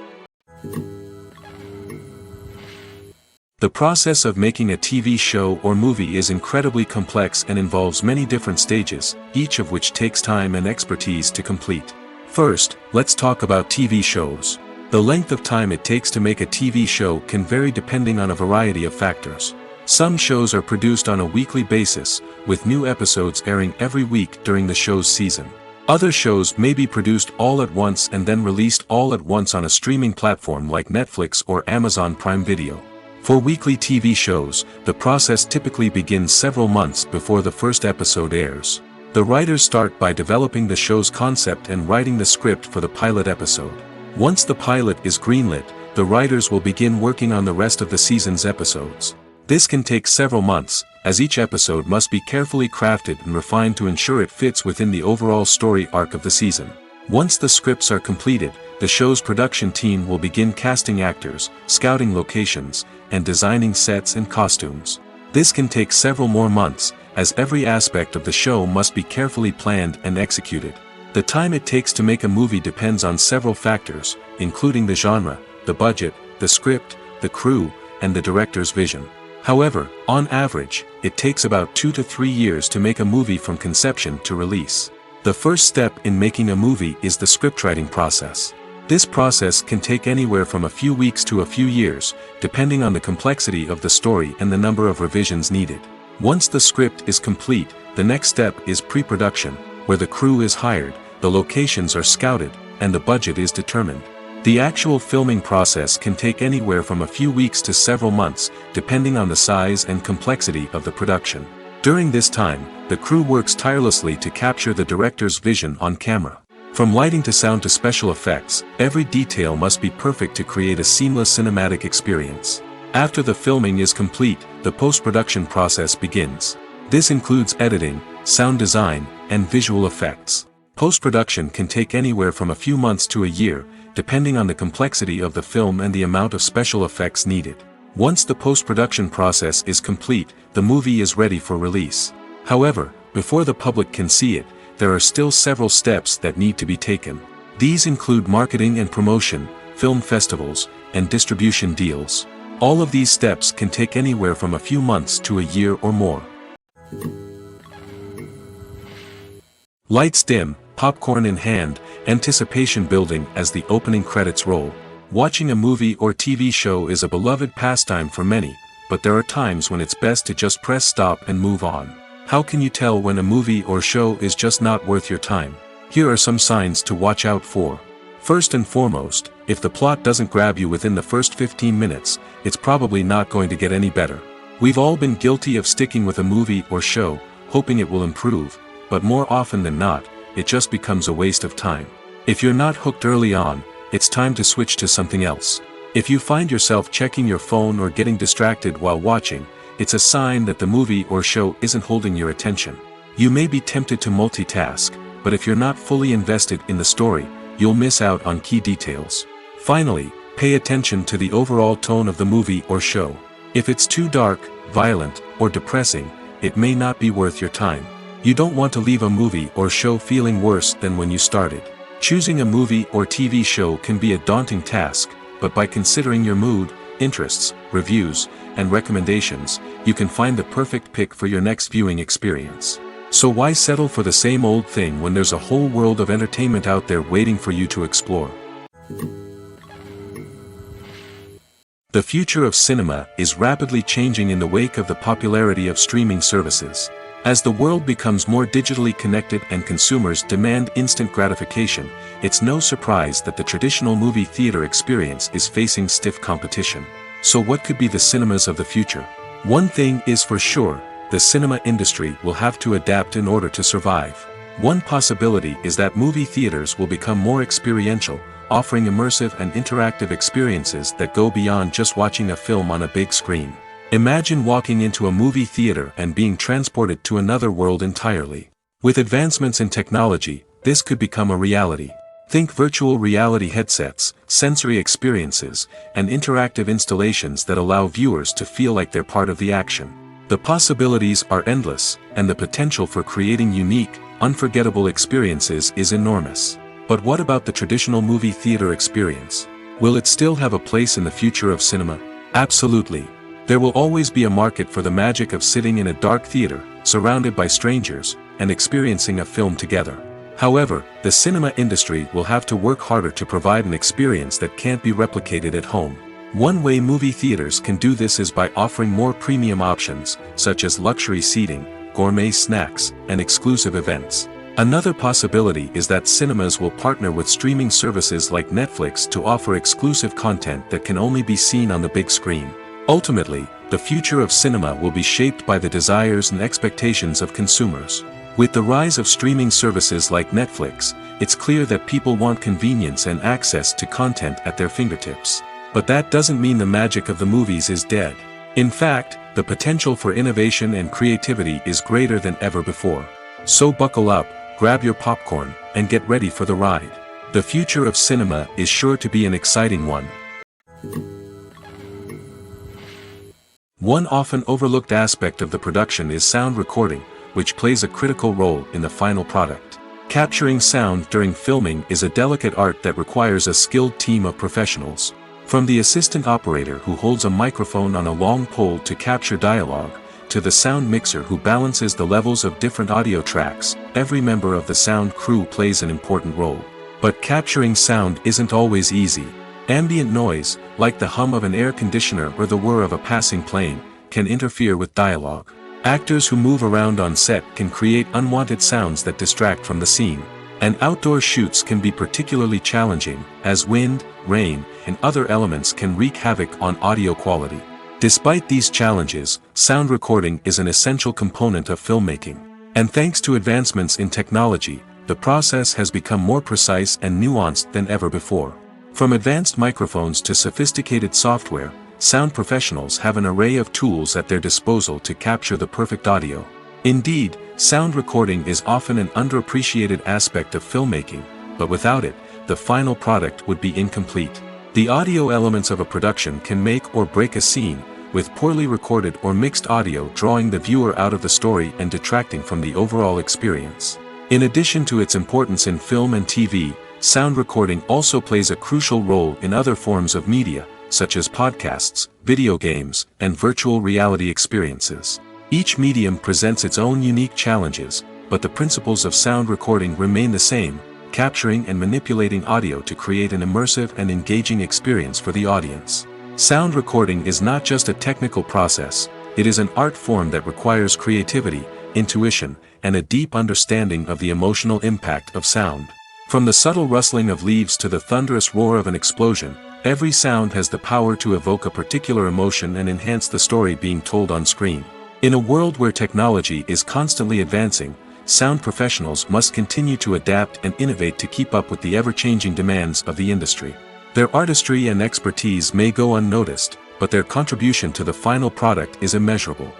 A: The process of making a TV show or movie is incredibly complex and involves many different stages, each of which takes time and expertise to complete. First, let's talk about TV shows. The length of time it takes to make a TV show can vary depending on a variety of factors. Some shows are produced on a weekly basis, with new episodes airing every week during the show's season. Other shows may be produced all at once and then released all at once on a streaming platform like Netflix or Amazon Prime Video. For weekly TV shows, the process typically begins several months before the first episode airs. The writers start by developing the show's concept and writing the script for the pilot episode. Once the pilot is greenlit, the writers will begin working on the rest of the season's episodes. This can take several months, as each episode must be carefully crafted and refined to ensure it fits within the overall story arc of the season. Once the scripts are completed, the show's production team will begin casting actors, scouting locations, and designing sets and costumes. This can take several more months, as every aspect of the show must be carefully planned and executed. The time it takes to make a movie depends on several factors, including the genre, the budget, the script, the crew, and the director's vision. However, on average, it takes about 2 to 3 years to make a movie from conception to release. The first step in making a movie is the scriptwriting process. This process can take anywhere from a few weeks to a few years, depending on the complexity of the story and the number of revisions needed. Once the script is complete, the next step is pre-production, where the crew is hired, the locations are scouted, and the budget is determined. The actual filming process can take anywhere from a few weeks to several months, depending on the size and complexity of the production. During this time, the crew works tirelessly to capture the director's vision on camera. From lighting to sound to special effects, every detail must be perfect to create a seamless cinematic experience. After the filming is complete, the post-production process begins. This includes editing, sound design, and visual effects. Post-production can take anywhere from a few months to a year, depending on the complexity of the film and the amount of special effects needed. Once the post-production process is complete, the movie is ready for release. However, before the public can see it, there are still several steps that need to be taken. These include marketing and promotion, film festivals, and distribution deals. All of these steps can take anywhere from a few months to a year or more. Lights dim, popcorn in hand, anticipation building as the opening credits roll. Watching a movie or TV show is a beloved pastime for many, but there are times when it's best to just press stop and move on. How can you tell when a movie or show is just not worth your time? Here are some signs to watch out for. First and foremost, if the plot doesn't grab you within the first 15 minutes, it's probably not going to get any better. We've all been guilty of sticking with a movie or show, hoping it will improve, but more often than not, it just becomes a waste of time. If you're not hooked early on, it's time to switch to something else. If you find yourself checking your phone or getting distracted while watching, it's a sign that the movie or show isn't holding your attention. You may be tempted to multitask, but if you're not fully invested in the story, you'll miss out on key details. Finally, pay attention to the overall tone of the movie or show. If it's too dark, violent, or depressing, it may not be worth your time. You don't want to leave a movie or show feeling worse than when you started. Choosing a movie or TV show can be a daunting task, but by considering your mood, interests, reviews, and recommendations, you can find the perfect pick for your next viewing experience. So why settle for the same old thing when there's a whole world of entertainment out there waiting for you to explore? The future of cinema is rapidly changing in the wake of the popularity of streaming services. As the world becomes more digitally connected and consumers demand instant gratification, it's no surprise that the traditional movie theater experience is facing stiff competition. So what could be the cinemas of the future? One thing is for sure, the cinema industry will have to adapt in order to survive. One possibility is that movie theaters will become more experiential, offering immersive and interactive experiences that go beyond just watching a film on a big screen. Imagine walking into a movie theater and being transported to another world entirely. With advancements in technology, this could become a reality. Think virtual reality headsets, sensory experiences, and interactive installations that allow viewers to feel like they're part of the action. The possibilities are endless, and the potential for creating unique, unforgettable experiences is enormous. But what about the traditional movie theater experience? Will it still have a place in the future of cinema? Absolutely. There will always be a market for the magic of sitting in a dark theater, surrounded by strangers, and experiencing a film together. However, the cinema industry will have to work harder to provide an experience that can't be replicated at home. One way movie theaters can do this is by offering more premium options, such as luxury seating, gourmet snacks, and exclusive events. Another possibility is that cinemas will partner with streaming services like Netflix to offer exclusive content that can only be seen on the big screen. Ultimately, the future of cinema will be shaped by the desires and expectations of consumers. With the rise of streaming services like Netflix, it's clear that people want convenience and access to content at their fingertips. But that doesn't mean the magic of the movies is dead. In fact, the potential for innovation and creativity is greater than ever before. So buckle up, grab your popcorn, and get ready for the ride. The future of cinema is sure to be an exciting one. One often overlooked aspect of the production is sound recording, which plays a critical role in the final product. Capturing sound during filming is a delicate art that requires a skilled team of professionals. From the assistant operator who holds a microphone on a long pole to capture dialogue, to the sound mixer who balances the levels of different audio tracks, every member of the sound crew plays an important role. But capturing sound isn't always easy. Ambient noise, like the hum of an air conditioner or the whir of a passing plane, can interfere with dialogue. Actors who move around on set can create unwanted sounds that distract from the scene. And outdoor shoots can be particularly challenging, as wind, rain, and other elements can wreak havoc on audio quality. Despite these challenges, sound recording is an essential component of filmmaking. And thanks to advancements in technology, the process has become more precise and nuanced than ever before. From advanced microphones to sophisticated software, sound professionals have an array of tools at their disposal to capture the perfect audio. Indeed, sound recording is often an underappreciated aspect of filmmaking, but without it, the final product would be incomplete. The audio elements of a production can make or break a scene, with poorly recorded or mixed audio drawing the viewer out of the story and detracting from the overall experience. In addition to its importance in film and TV, sound recording also plays a crucial role in other forms of media, such as podcasts, video games, and virtual reality experiences. Each medium presents its own unique challenges, but the principles of sound recording remain the same, capturing and manipulating audio to create an immersive and engaging experience for the audience. Sound recording is not just a technical process, it is an art form that requires creativity, intuition, and a deep understanding of the emotional impact of sound. From the subtle rustling of leaves to the thunderous roar of an explosion, every sound has the power to evoke a particular emotion and enhance the story being told on screen. In a world where technology is constantly advancing, sound professionals must continue to adapt and innovate to keep up with the ever-changing demands of the industry. Their artistry and expertise may go unnoticed, but their contribution to the final product is immeasurable.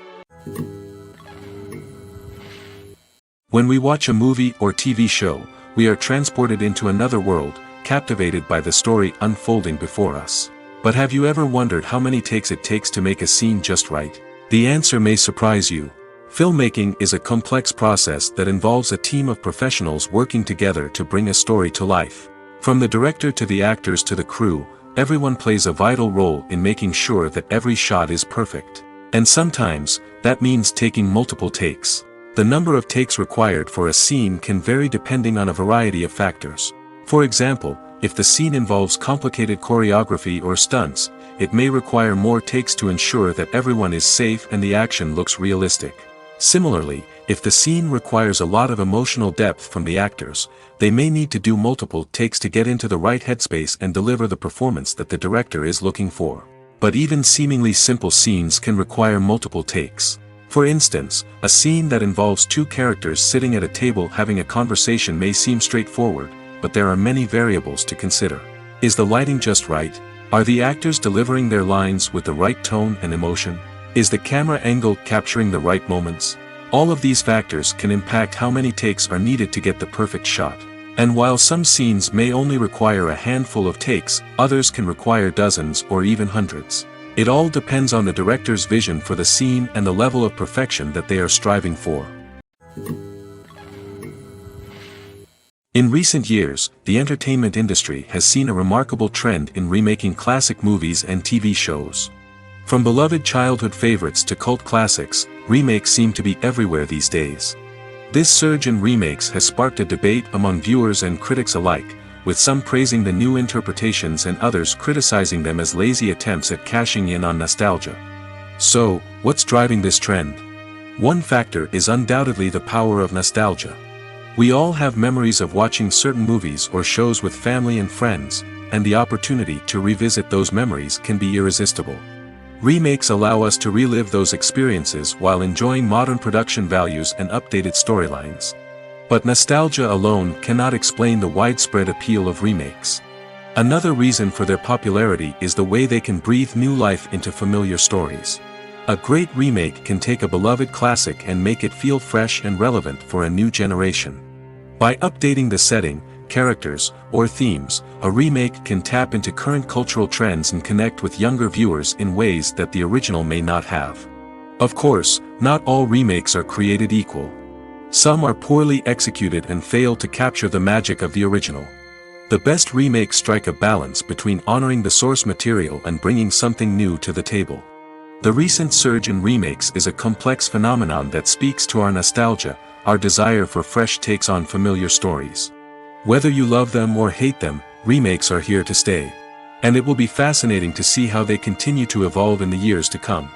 A: When we watch a movie or TV show, we are transported into another world, captivated by the story unfolding before us. But have you ever wondered how many takes it takes to make a scene just right? The answer may surprise you. Filmmaking is a complex process that involves a team of professionals working together to bring a story to life. From the director to the actors to the crew, everyone plays a vital role in making sure that every shot is perfect. And sometimes, that means taking multiple takes. The number of takes required for a scene can vary depending on a variety of factors. For example, if the scene involves complicated choreography or stunts, it may require more takes to ensure that everyone is safe and the action looks realistic. Similarly, if the scene requires a lot of emotional depth from the actors, they may need to do multiple takes to get into the right headspace and deliver the performance that the director is looking for. But even seemingly simple scenes can require multiple takes. For instance, a scene that involves two characters sitting at a table having a conversation may seem straightforward, but there are many variables to consider. Is the lighting just right? Are the actors delivering their lines with the right tone and emotion? Is the camera angle capturing the right moments? All of these factors can impact how many takes are needed to get the perfect shot. And while some scenes may only require a handful of takes, others can require dozens or even hundreds. It all depends on the director's vision for the scene and the level of perfection that they are striving for. In recent years, the entertainment industry has seen a remarkable trend in remaking classic movies and TV shows. From beloved childhood favorites to cult classics, remakes seem to be everywhere these days. This surge in remakes has sparked a debate among viewers and critics alike, with some praising the new interpretations and others criticizing them as lazy attempts at cashing in on nostalgia. So, what's driving this trend? One factor is undoubtedly the power of nostalgia. We all have memories of watching certain movies or shows with family and friends, and the opportunity to revisit those memories can be irresistible. Remakes allow us to relive those experiences while enjoying modern production values and updated storylines. But nostalgia alone cannot explain the widespread appeal of remakes. Another reason for their popularity is the way they can breathe new life into familiar stories. A great remake can take a beloved classic and make it feel fresh and relevant for a new generation. By updating the setting, characters, or themes, a remake can tap into current cultural trends and connect with younger viewers in ways that the original may not have. Of course, not all remakes are created equal. Some are poorly executed and fail to capture the magic of the original. The best remakes strike a balance between honoring the source material and bringing something new to the table. The recent surge in remakes is a complex phenomenon that speaks to our nostalgia, our desire for fresh takes on familiar stories. Whether you love them or hate them, remakes are here to stay. And it will be fascinating to see how they continue to evolve in the years to come.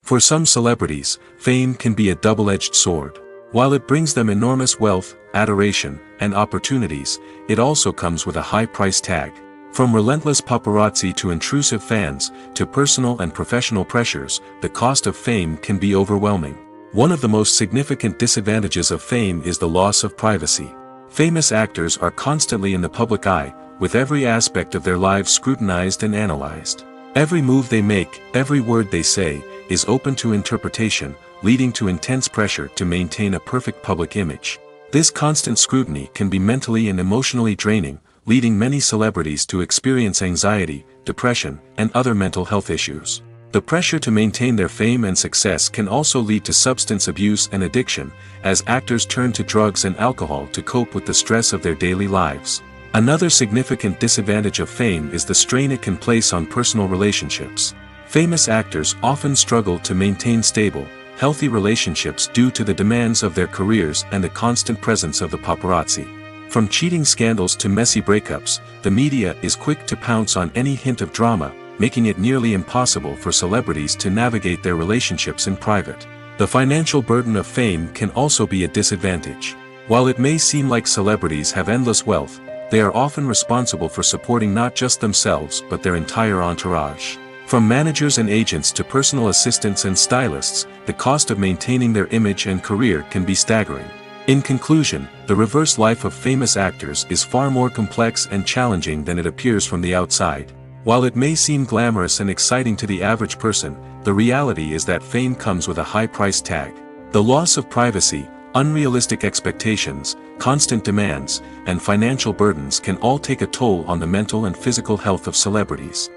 A: For some celebrities, fame can be a double-edged sword. While it brings them enormous wealth, adoration, and opportunities, it also comes with a high price tag. From relentless paparazzi to intrusive fans, to personal and professional pressures, the cost of fame can be overwhelming. One of the most significant disadvantages of fame is the loss of privacy. Famous actors are constantly in the public eye, with every aspect of their lives scrutinized and analyzed. Every move they make, every word they say, is open to interpretation, leading to intense pressure to maintain a perfect public image. This constant scrutiny can be mentally and emotionally draining, leading many celebrities to experience anxiety, depression, and other mental health issues. The pressure to maintain their fame and success can also lead to substance abuse and addiction, as actors turn to drugs and alcohol to cope with the stress of their daily lives. Another significant disadvantage of fame is the strain it can place on personal relationships. Famous actors often struggle to maintain stable, healthy relationships due to the demands of their careers and the constant presence of the paparazzi. From cheating scandals to messy breakups, the media is quick to pounce on any hint of drama, making it nearly impossible for celebrities to navigate their relationships in private. The financial burden of fame can also be a disadvantage. While it may seem like celebrities have endless wealth, they are often responsible for supporting not just themselves but their entire entourage. From managers and agents to personal assistants and stylists, the cost of maintaining their image and career can be staggering. In conclusion, the reverse life of famous actors is far more complex and challenging than it appears from the outside. While it may seem glamorous and exciting to the average person, the reality is that fame comes with a high price tag. The loss of privacy, unrealistic expectations, constant demands, and financial burdens can all take a toll on the mental and physical health of celebrities.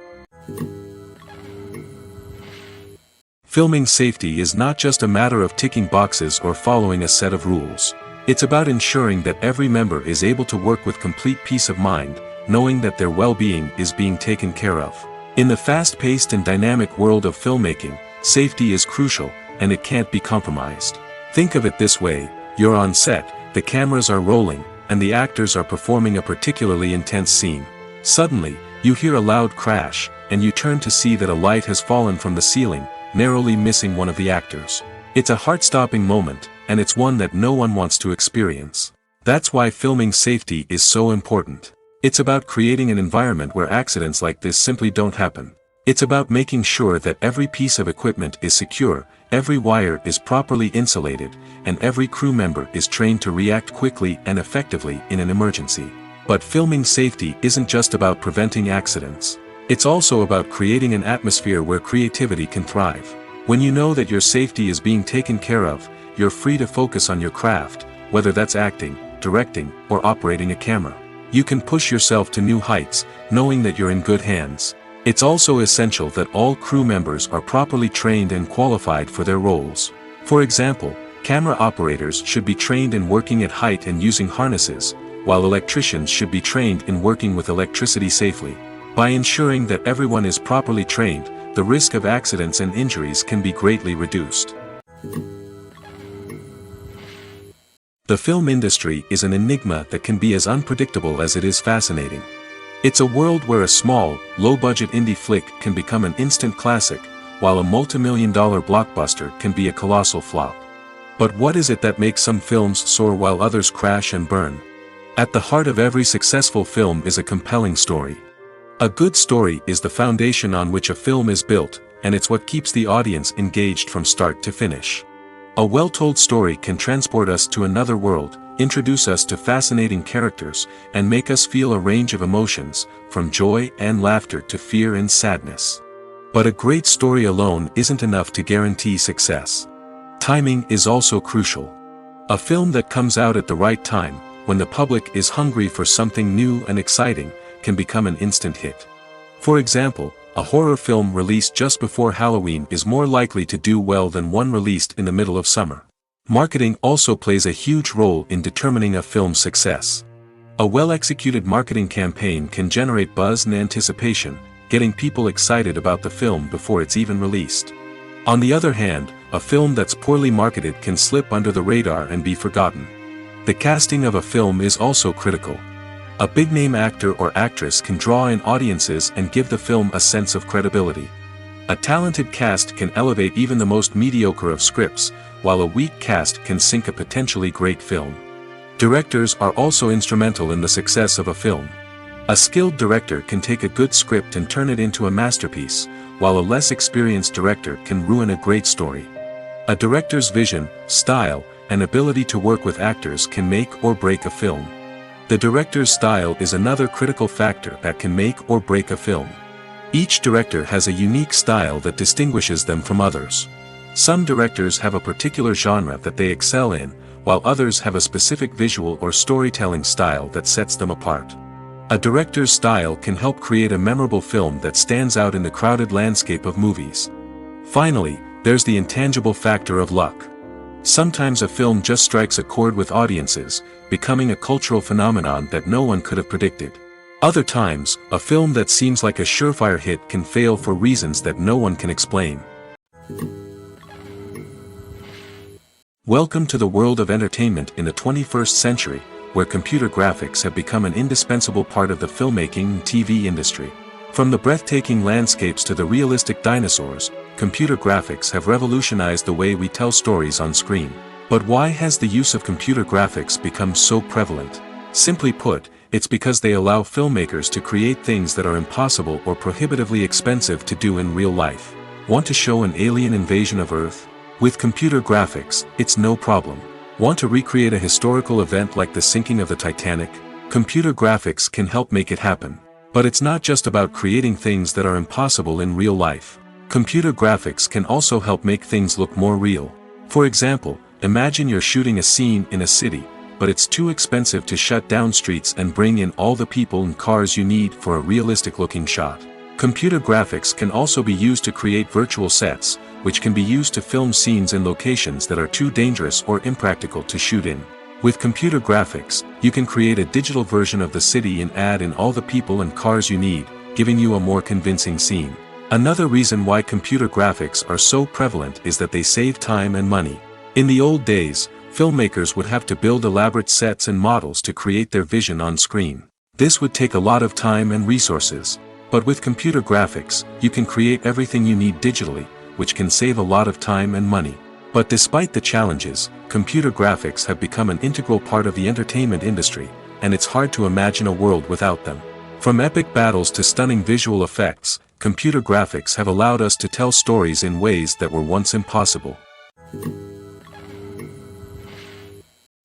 A: Filming safety is not just a matter of ticking boxes or following a set of rules. It's about ensuring that every member is able to work with complete peace of mind, knowing that their well-being is being taken care of. In the fast-paced and dynamic world of filmmaking, safety is crucial, and it can't be compromised. Think of it this way: you're on set, the cameras are rolling, and the actors are performing a particularly intense scene. Suddenly, you hear a loud crash, and you turn to see that a light has fallen from the ceiling, narrowly missing one of the actors. It's a heart-stopping moment, and it's one that no one wants to experience. That's why filming safety is so important. It's about creating an environment where accidents like this simply don't happen. It's about making sure that every piece of equipment is secure, every wire is properly insulated, and every crew member is trained to react quickly and effectively in an emergency. But filming safety isn't just about preventing accidents. It's also about creating an atmosphere where creativity can thrive. When you know that your safety is being taken care of, you're free to focus on your craft, whether that's acting, directing, or operating a camera. You can push yourself to new heights, knowing that you're in good hands. It's also essential that all crew members are properly trained and qualified for their roles. For example, camera operators should be trained in working at height and using harnesses, while electricians should be trained in working with electricity safely. By ensuring that everyone is properly trained, the risk of accidents and injuries can be greatly reduced. The film industry is an enigma that can be as unpredictable as it is fascinating. It's a world where a small, low-budget indie flick can become an instant classic, while a multi-million-dollar blockbuster can be a colossal flop. But what is it that makes some films soar while others crash and burn? At the heart of every successful film is a compelling story. A good story is the foundation on which a film is built, and it's what keeps the audience engaged from start to finish. A well-told story can transport us to another world, introduce us to fascinating characters, and make us feel a range of emotions, from joy and laughter to fear and sadness. But a great story alone isn't enough to guarantee success. Timing is also crucial. A film that comes out at the right time, when the public is hungry for something new and exciting, can become an instant hit. For example, a horror film released just before Halloween is more likely to do well than one released in the middle of summer. Marketing also plays a huge role in determining a film's success. A well-executed marketing campaign can generate buzz and anticipation, getting people excited about the film before it's even released. On the other hand, a film that's poorly marketed can slip under the radar and be forgotten. The casting of a film is also critical. A big-name actor or actress can draw in audiences and give the film a sense of credibility. A talented cast can elevate even the most mediocre of scripts, while a weak cast can sink a potentially great film. Directors are also instrumental in the success of a film. A skilled director can take a good script and turn it into a masterpiece, while a less experienced director can ruin a great story. A director's vision, style, and ability to work with actors can make or break a film. The director's style is another critical factor that can make or break a film. Each director has a unique style that distinguishes them from others. Some directors have a particular genre that they excel in, while others have a specific visual or storytelling style that sets them apart. A director's style can help create a memorable film that stands out in the crowded landscape of movies. Finally, there's the intangible factor of luck. Sometimes a film just strikes a chord with audiences, becoming a cultural phenomenon that no one could have predicted. Other times, a film that seems like a surefire hit can fail for reasons that no one can explain. Welcome to the world of entertainment in the 21st century, where computer graphics have become an indispensable part of the filmmaking and TV industry. From the breathtaking landscapes to the realistic dinosaurs, computer graphics have revolutionized the way we tell stories on screen. But why has the use of computer graphics become so prevalent? Simply put, it's because they allow filmmakers to create things that are impossible or prohibitively expensive to do in real life. Want to show an alien invasion of Earth? With computer graphics, it's no problem. Want to recreate a historical event like the sinking of the Titanic? Computer graphics can help make it happen. But it's not just about creating things that are impossible in real life. Computer graphics can also help make things look more real. For example, imagine you're shooting a scene in a city, but it's too expensive to shut down streets and bring in all the people and cars you need for a realistic-looking shot. Computer graphics can also be used to create virtual sets, which can be used to film scenes in locations that are too dangerous or impractical to shoot in. With computer graphics, you can create a digital version of the city and add in all the people and cars you need, giving you a more convincing scene. Another reason why computer graphics are so prevalent is that they save time and money. In the old days, filmmakers would have to build elaborate sets and models to create their vision on screen. This would take a lot of time and resources. But with computer graphics, you can create everything you need digitally, which can save a lot of time and money. But despite the challenges, computer graphics have become an integral part of the entertainment industry, and it's hard to imagine a world without them. From epic battles to stunning visual effects, computer graphics have allowed us to tell stories in ways that were once impossible.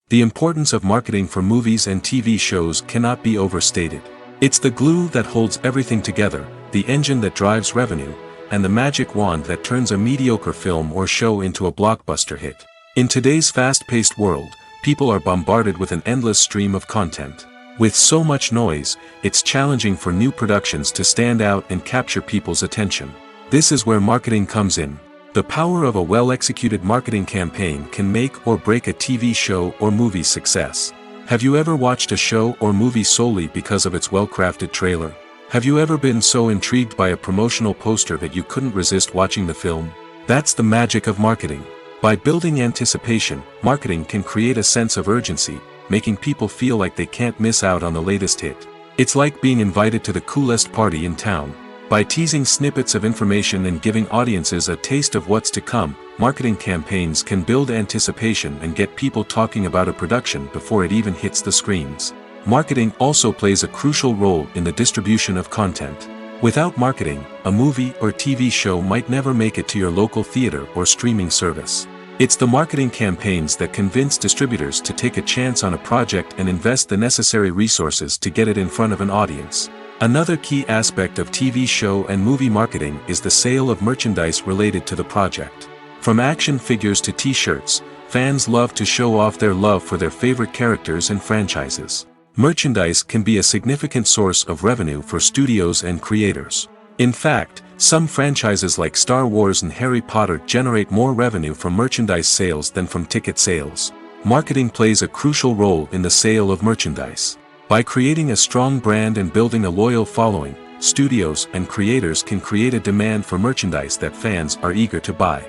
A: The importance of marketing for movies and TV shows cannot be overstated. It's the glue that holds everything together, the engine that drives revenue, and the magic wand that turns a mediocre film or show into a blockbuster hit. In today's fast-paced world, people are bombarded with an endless stream of content. With so much noise, it's challenging for new productions to stand out and capture people's attention. This is where marketing comes in. The power of a well-executed marketing campaign can make or break a TV show or movie's success. Have you ever watched a show or movie solely because of its well-crafted trailer? Have you ever been so intrigued by a promotional poster that you couldn't resist watching the film? That's the magic of marketing. By building anticipation, marketing can create a sense of urgency, making people feel like they can't miss out on the latest hit. It's like being invited to the coolest party in town. By teasing snippets of information and giving audiences a taste of what's to come, marketing campaigns can build anticipation and get people talking about a production before it even hits the screens. Marketing also plays a crucial role in the distribution of content. Without marketing, a movie or TV show might never make it to your local theater or streaming service. It's the marketing campaigns that convince distributors to take a chance on a project and invest the necessary resources to get it in front of an audience. Another key aspect of TV show and movie marketing is the sale of merchandise related to the project. From action figures to t-shirts, fans love to show off their love for their favorite characters and franchises. Merchandise can be a significant source of revenue for studios and creators. In fact, some franchises like Star Wars and Harry Potter generate more revenue from merchandise sales than from ticket sales. Marketing plays a crucial role in the sale of merchandise. By creating a strong brand and building a loyal following, studios and creators can create a demand for merchandise that fans are eager to buy.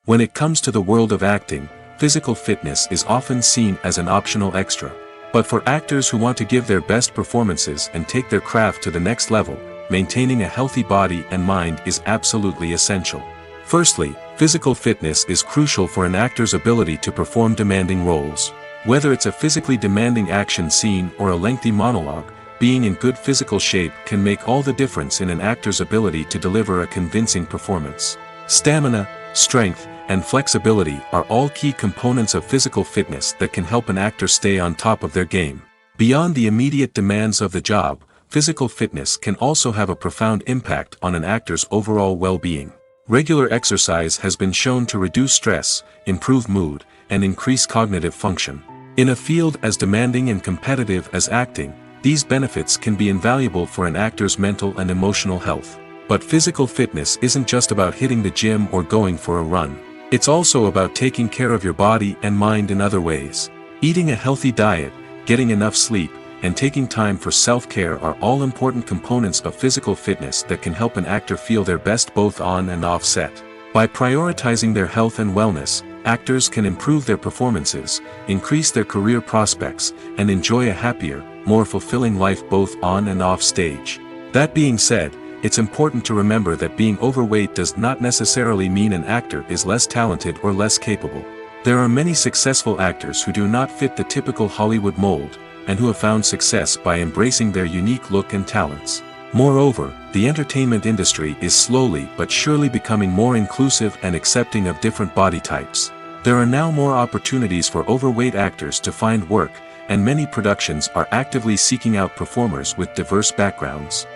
A: When it comes to the world of acting, physical fitness is often seen as an optional extra. But for actors who want to give their best performances and take their craft to the next level, maintaining a healthy body and mind is absolutely essential. Firstly, physical fitness is crucial for an actor's ability to perform demanding roles. Whether it's a physically demanding action scene or a lengthy monologue, being in good physical shape can make all the difference in an actor's ability to deliver a convincing performance. Stamina, strength, and flexibility are all key components of physical fitness that can help an actor stay on top of their game. Beyond the immediate demands of the job, physical fitness can also have a profound impact on an actor's overall well-being. Regular exercise has been shown to reduce stress, improve mood, and increase cognitive function. In a field as demanding and competitive as acting, these benefits can be invaluable for an actor's mental and emotional health. But physical fitness isn't just about hitting the gym or going for a run. It's also about taking care of your body and mind in other ways. Eating a healthy diet, getting enough sleep, and taking time for self-care are all important components of physical fitness that can help an actor feel their best both on and off set. By prioritizing their health and wellness, actors can improve their performances, increase their career prospects, and enjoy a happier, more fulfilling life both on and off stage. That being said, it's important to remember that being overweight does not necessarily mean an actor is less talented or less capable. There are many successful actors who do not fit the typical Hollywood mold, and who have found success by embracing their unique look and talents. Moreover, the entertainment industry is slowly but surely becoming more inclusive and accepting of different body types. There are now more opportunities for overweight actors to find work, and many productions are actively seeking out performers with diverse backgrounds.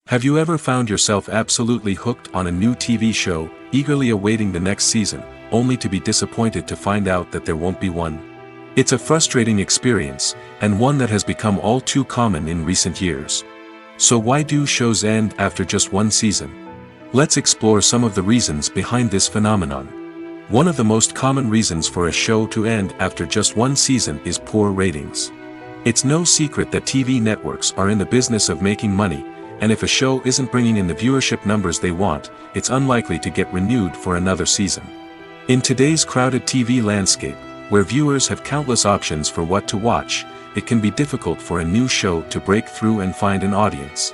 A: Have you ever found yourself absolutely hooked on a new TV show, eagerly awaiting the next season, only to be disappointed to find out that there won't be one? It's a frustrating experience, and one that has become all too common in recent years. So why do shows end after just one season? Let's explore some of the reasons behind this phenomenon. One of the most common reasons for a show to end after just one season is poor ratings. It's no secret that TV networks are in the business of making money, and if a show isn't bringing in the viewership numbers they want, it's unlikely to get renewed for another season. In today's crowded TV landscape, where viewers have countless options for what to watch, it can be difficult for a new show to break through and find an audience.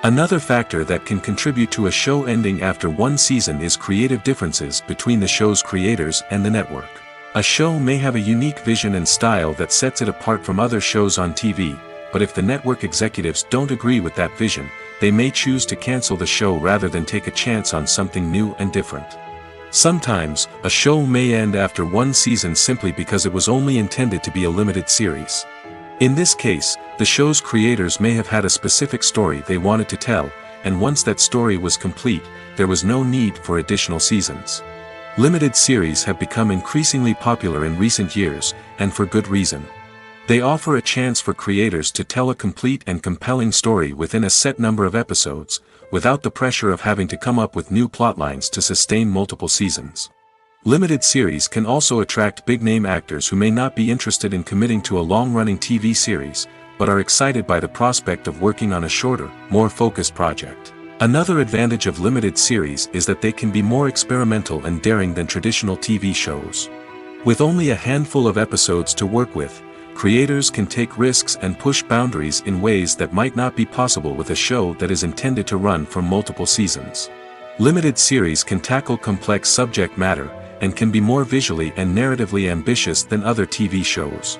A: Another factor that can contribute to a show ending after one season is creative differences between the show's creators and the network. A show may have a unique vision and style that sets it apart from other shows on TV, but if the network executives don't agree with that vision, they may choose to cancel the show rather than take a chance on something new and different. Sometimes, a show may end after one season simply because it was only intended to be a limited series. In this case, the show's creators may have had a specific story they wanted to tell, and once that story was complete, there was no need for additional seasons. Limited series have become increasingly popular in recent years, and for good reason. They offer a chance for creators to tell a complete and compelling story within a set number of episodes, without the pressure of having to come up with new plotlines to sustain multiple seasons. Limited series can also attract big-name actors who may not be interested in committing to a long-running TV series, but are excited by the prospect of working on a shorter, more focused project. Another advantage of limited series is that they can be more experimental and daring than traditional TV shows. With only a handful of episodes to work with, creators can take risks and push boundaries in ways that might not be possible with a show that is intended to run for multiple seasons. Limited series can tackle complex subject matter, and can be more visually and narratively ambitious than other TV shows.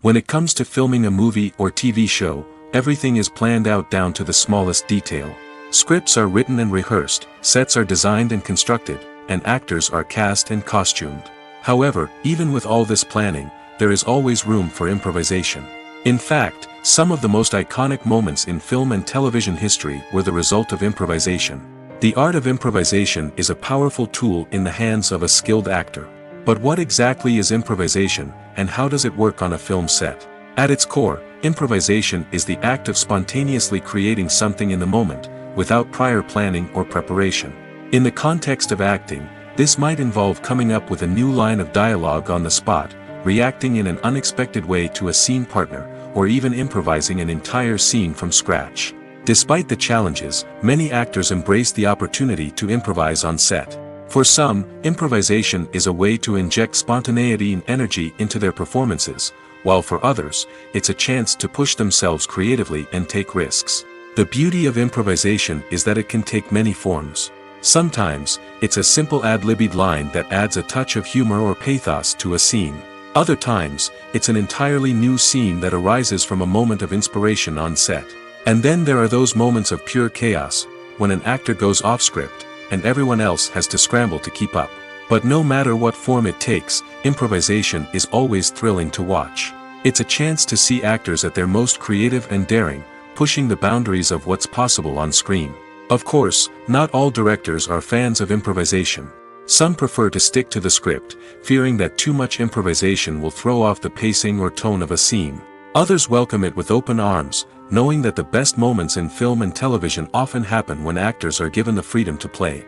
A: When it comes to filming a movie or TV show, everything is planned out down to the smallest detail. Scripts are written and rehearsed, sets are designed and constructed, and actors are cast and costumed. However, even with all this planning, there is always room for improvisation. In fact, some of the most iconic moments in film and television history were the result of improvisation. The art of improvisation is a powerful tool in the hands of a skilled actor. But what exactly is improvisation, and how does it work on a film set? At its core, improvisation is the act of spontaneously creating something in the moment, without prior planning or preparation. In the context of acting, this might involve coming up with a new line of dialogue on the spot, reacting in an unexpected way to a scene partner, or even improvising an entire scene from scratch. Despite the challenges, many actors embrace the opportunity to improvise on set. For some, improvisation is a way to inject spontaneity and energy into their performances, while for others, it's a chance to push themselves creatively and take risks. The beauty of improvisation is that it can take many forms. Sometimes, it's a simple ad-libbed line that adds a touch of humor or pathos to a scene. Other times, it's an entirely new scene that arises from a moment of inspiration on set. And then there are those moments of pure chaos, when an actor goes off script, and everyone else has to scramble to keep up. But no matter what form it takes, improvisation is always thrilling to watch. It's a chance to see actors at their most creative and daring, pushing the boundaries of what's possible on screen. Of course, not all directors are fans of improvisation. Some prefer to stick to the script, fearing that too much improvisation will throw off the pacing or tone of a scene. Others welcome it with open arms, knowing that the best moments in film and television often happen when actors are given the freedom to play.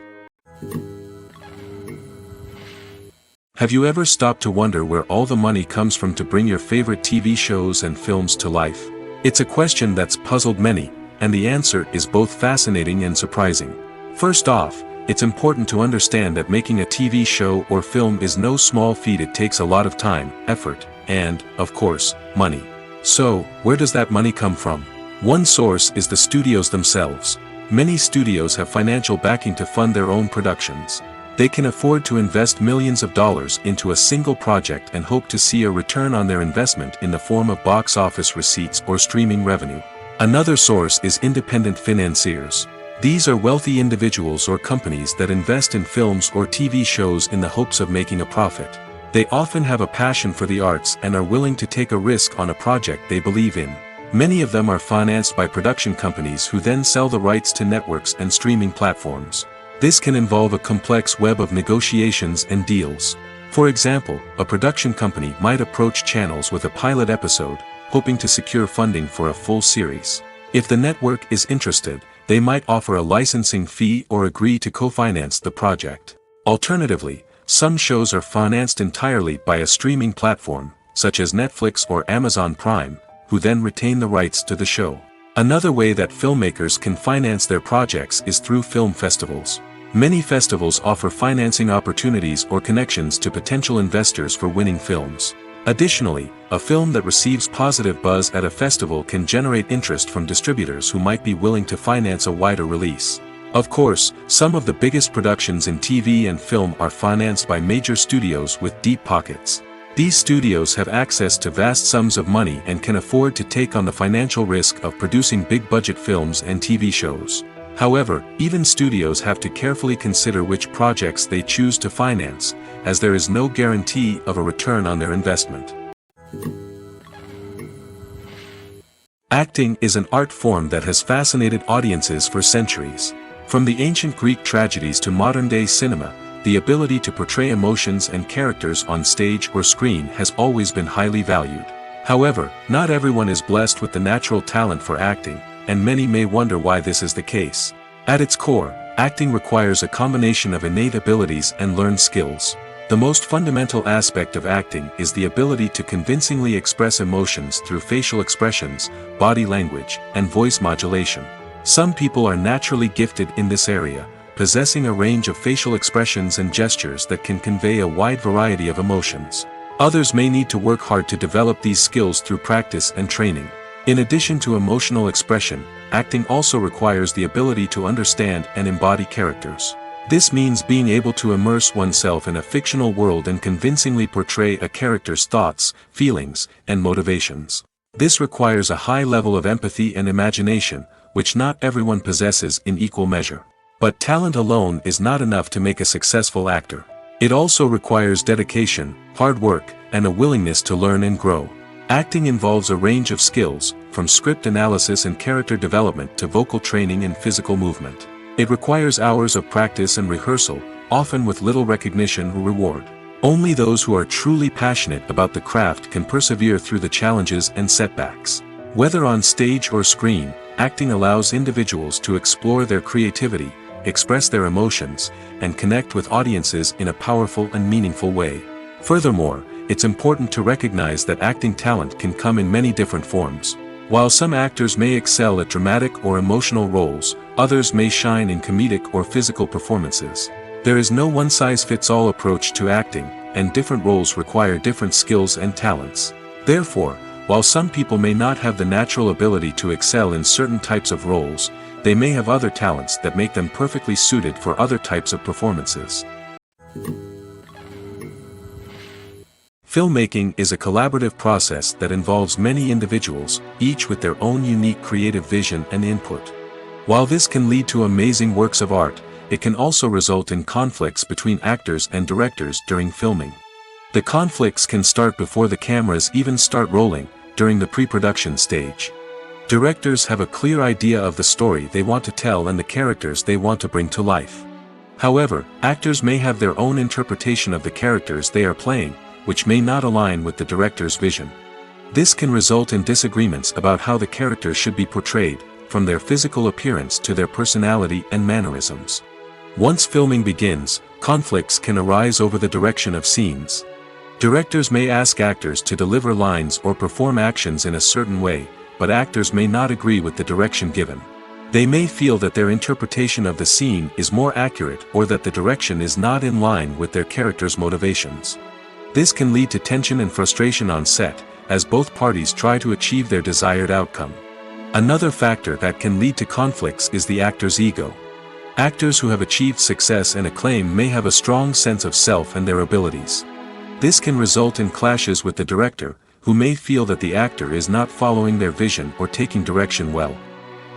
A: Have you ever stopped to wonder where all the money comes from to bring your favorite TV shows and films to life? It's a question that's puzzled many, and the answer is both fascinating and surprising. First off, it's important to understand that making a TV show or film is no small feat. It takes a lot of time, effort, and, of course, money. So, where does that money come from? One source is the studios themselves. Many studios have financial backing to fund their own productions. They can afford to invest millions of dollars into a single project and hope to see a return on their investment in the form of box office receipts or streaming revenue. Another source is independent financiers. These are wealthy individuals or companies that invest in films or TV shows in the hopes of making a profit. They often have a passion for the arts and are willing to take a risk on a project they believe in. Many of them are financed by production companies who then sell the rights to networks and streaming platforms. This can involve a complex web of negotiations and deals. For example, a production company might approach channels with a pilot episode, hoping to secure funding for a full series. If the network is interested, they might offer a licensing fee or agree to co-finance the project. Alternatively, some shows are financed entirely by a streaming platform, such as Netflix or Amazon Prime, who then retain the rights to the show. Another way that filmmakers can finance their projects is through film festivals. Many festivals offer financing opportunities or connections to potential investors for winning films. Additionally, a film that receives positive buzz at a festival can generate interest from distributors who might be willing to finance a wider release. Of course, some of the biggest productions in TV and film are financed by major studios with deep pockets. These studios have access to vast sums of money and can afford to take on the financial risk of producing big-budget films and TV shows. However, even studios have to carefully consider which projects they choose to finance, as there is no guarantee of a return on their investment. Acting is an art form that has fascinated audiences for centuries. From the ancient Greek tragedies to modern-day cinema, the ability to portray emotions and characters on stage or screen has always been highly valued. However, not everyone is blessed with the natural talent for acting, and many may wonder why this is the case. At its core, acting requires a combination of innate abilities and learned skills. The most fundamental aspect of acting is the ability to convincingly express emotions through facial expressions, body language, and voice modulation. Some people are naturally gifted in this area, possessing a range of facial expressions and gestures that can convey a wide variety of emotions. Others may need to work hard to develop these skills through practice and training. In addition to emotional expression, acting also requires the ability to understand and embody characters. This means being able to immerse oneself in a fictional world and convincingly portray a character's thoughts, feelings, and motivations. This requires a high level of empathy and imagination, which not everyone possesses in equal measure. But talent alone is not enough to make a successful actor. It also requires dedication, hard work, and a willingness to learn and grow. Acting involves a range of skills, from script analysis and character development to vocal training and physical movement. It requires hours of practice and rehearsal, often with little recognition or reward. Only those who are truly passionate about the craft can persevere through the challenges and setbacks. Whether on stage or screen, acting allows individuals to explore their creativity, express their emotions, and connect with audiences in a powerful and meaningful way. Furthermore, it's important to recognize that acting talent can come in many different forms. While some actors may excel at dramatic or emotional roles, others may shine in comedic or physical performances. There is no one-size-fits-all approach to acting, and different roles require different skills and talents. Therefore, while some people may not have the natural ability to excel in certain types of roles, they may have other talents that make them perfectly suited for other types of performances. Filmmaking is a collaborative process that involves many individuals, each with their own unique creative vision and input. While this can lead to amazing works of art, it can also result in conflicts between actors and directors during filming. The conflicts can start before the cameras even start rolling, during the pre-production stage. Directors have a clear idea of the story they want to tell and the characters they want to bring to life. However, actors may have their own interpretation of the characters they are playing, which may not align with the director's vision. This can result in disagreements about how the characters should be portrayed, from their physical appearance to their personality and mannerisms. Once filming begins, conflicts can arise over the direction of scenes. Directors may ask actors to deliver lines or perform actions in a certain way, but actors may not agree with the direction given. They may feel that their interpretation of the scene is more accurate or that the direction is not in line with their character's motivations. This can lead to tension and frustration on set, as both parties try to achieve their desired outcome. Another factor that can lead to conflicts is the actor's ego. Actors who have achieved success and acclaim may have a strong sense of self and their abilities. This can result in clashes with the director, who may feel that the actor is not following their vision or taking direction well.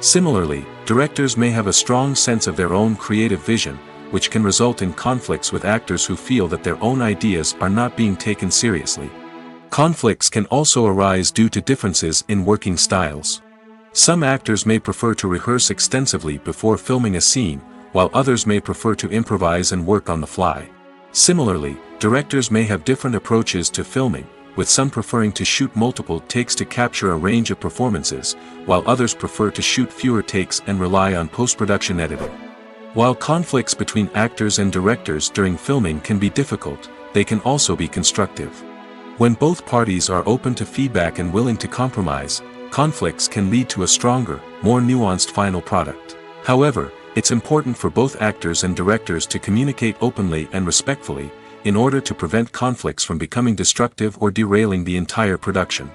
A: Similarly, directors may have a strong sense of their own creative vision, which can result in conflicts with actors who feel that their own ideas are not being taken seriously. Conflicts can also arise due to differences in working styles. Some actors may prefer to rehearse extensively before filming a scene, while others may prefer to improvise and work on the fly. Similarly, directors may have different approaches to filming, with some preferring to shoot multiple takes to capture a range of performances, while others prefer to shoot fewer takes and rely on post-production editing. While conflicts between actors and directors during filming can be difficult, they can also be constructive. When both parties are open to feedback and willing to compromise, conflicts can lead to a stronger, more nuanced final product. However, it's important for both actors and directors to communicate openly and respectfully, in order to prevent conflicts from becoming destructive or derailing the entire production.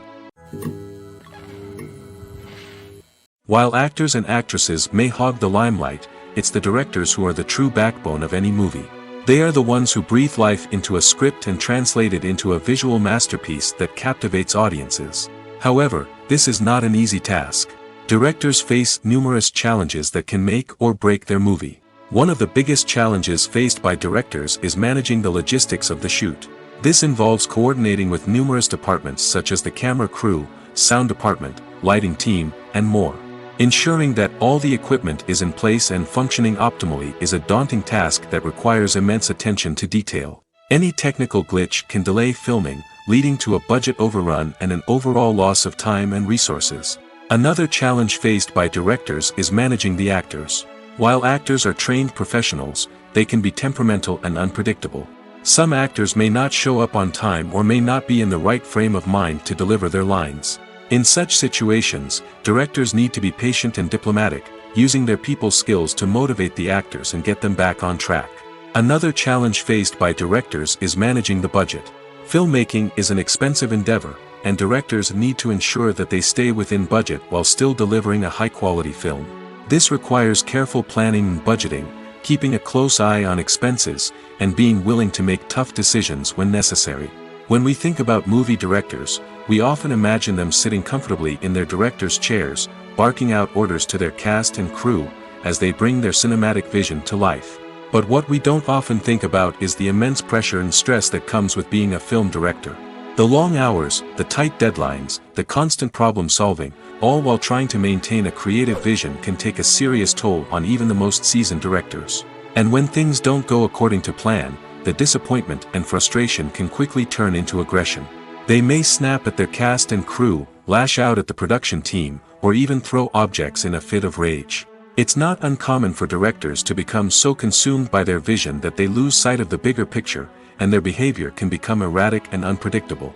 A: While actors and actresses may hog the limelight, it's the directors who are the true backbone of any movie. They are the ones who breathe life into a script and translate it into a visual masterpiece that captivates audiences. However, this is not an easy task. Directors face numerous challenges that can make or break their movie. One of the biggest challenges faced by directors is managing the logistics of the shoot. This involves coordinating with numerous departments such as the camera crew, sound department, lighting team, and more. Ensuring that all the equipment is in place and functioning optimally is a daunting task that requires immense attention to detail. Any technical glitch can delay filming, leading to a budget overrun and an overall loss of time and resources. Another challenge faced by directors is managing the actors. While actors are trained professionals, they can be temperamental and unpredictable. Some actors may not show up on time or may not be in the right frame of mind to deliver their lines. In such situations, directors need to be patient and diplomatic, using their people skills to motivate the actors and get them back on track. Another challenge faced by directors is managing the budget. Filmmaking is an expensive endeavor, and directors need to ensure that they stay within budget while still delivering a high-quality film. This requires careful planning and budgeting, keeping a close eye on expenses, and being willing to make tough decisions when necessary. When we think about movie directors, we often imagine them sitting comfortably in their director's chairs, barking out orders to their cast and crew, as they bring their cinematic vision to life. But what we don't often think about is the immense pressure and stress that comes with being a film director. The long hours, the tight deadlines, the constant problem solving, all while trying to maintain a creative vision can take a serious toll on even the most seasoned directors. And when things don't go according to plan, the disappointment and frustration can quickly turn into aggression. They may snap at their cast and crew, lash out at the production team, or even throw objects in a fit of rage. It's not uncommon for directors to become so consumed by their vision that they lose sight of the bigger picture, and their behavior can become erratic and unpredictable.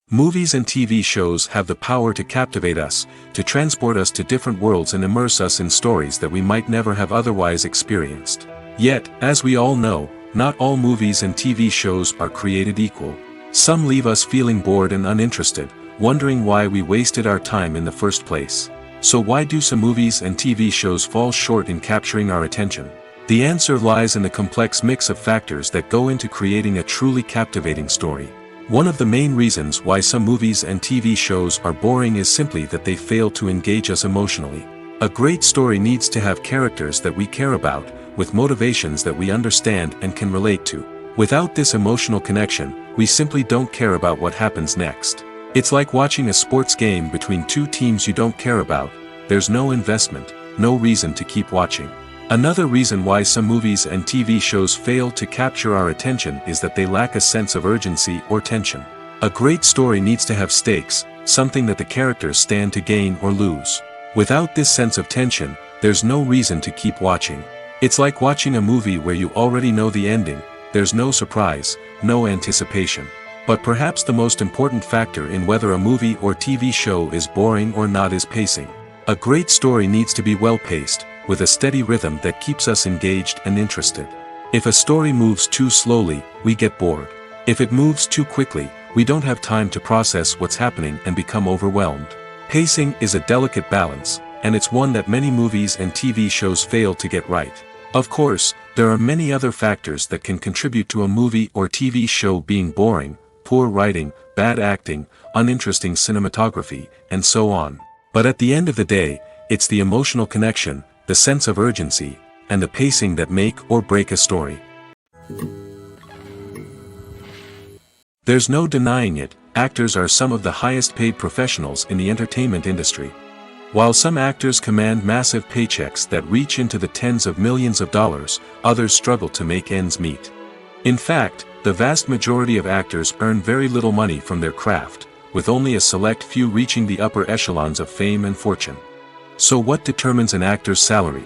A: Movies and TV shows have the power to captivate us, to transport us to different worlds and immerse us in stories that we might never have otherwise experienced. Yet, as we all know, not all movies and TV shows are created equal. Some leave us feeling bored and uninterested, wondering why we wasted our time in the first place. So why do some movies and TV shows fall short in capturing our attention? The answer lies in the complex mix of factors that go into creating a truly captivating story. One of the main reasons why some movies and TV shows are boring is simply that they fail to engage us emotionally. A great story needs to have characters that we care about, with motivations that we understand and can relate to. Without this emotional connection, we simply don't care about what happens next. It's like watching a sports game between two teams you don't care about. There's no investment, no reason to keep watching. Another reason why some movies and TV shows fail to capture our attention is that they lack a sense of urgency or tension. A great story needs to have stakes, something that the characters stand to gain or lose. Without this sense of tension, there's no reason to keep watching. It's like watching a movie where you already know the ending. There's no surprise, no anticipation. But perhaps the most important factor in whether a movie or TV show is boring or not is pacing. A great story needs to be well-paced, with a steady rhythm that keeps us engaged and interested. If a story moves too slowly, we get bored. If it moves too quickly, we don't have time to process what's happening and become overwhelmed. Pacing is a delicate balance, and it's one that many movies and TV shows fail to get right. Of course, there are many other factors that can contribute to a movie or TV show being boring: poor writing, bad acting, uninteresting cinematography, and so on. But at the end of the day, it's the emotional connection, the sense of urgency, and the pacing that make or break a story. There's no denying it, actors are some of the highest paid professionals in the entertainment industry. While some actors command massive paychecks that reach into the tens of millions of dollars, others struggle to make ends meet. In fact, the vast majority of actors earn very little money from their craft, with only a select few reaching the upper echelons of fame and fortune. So what determines an actor's salary?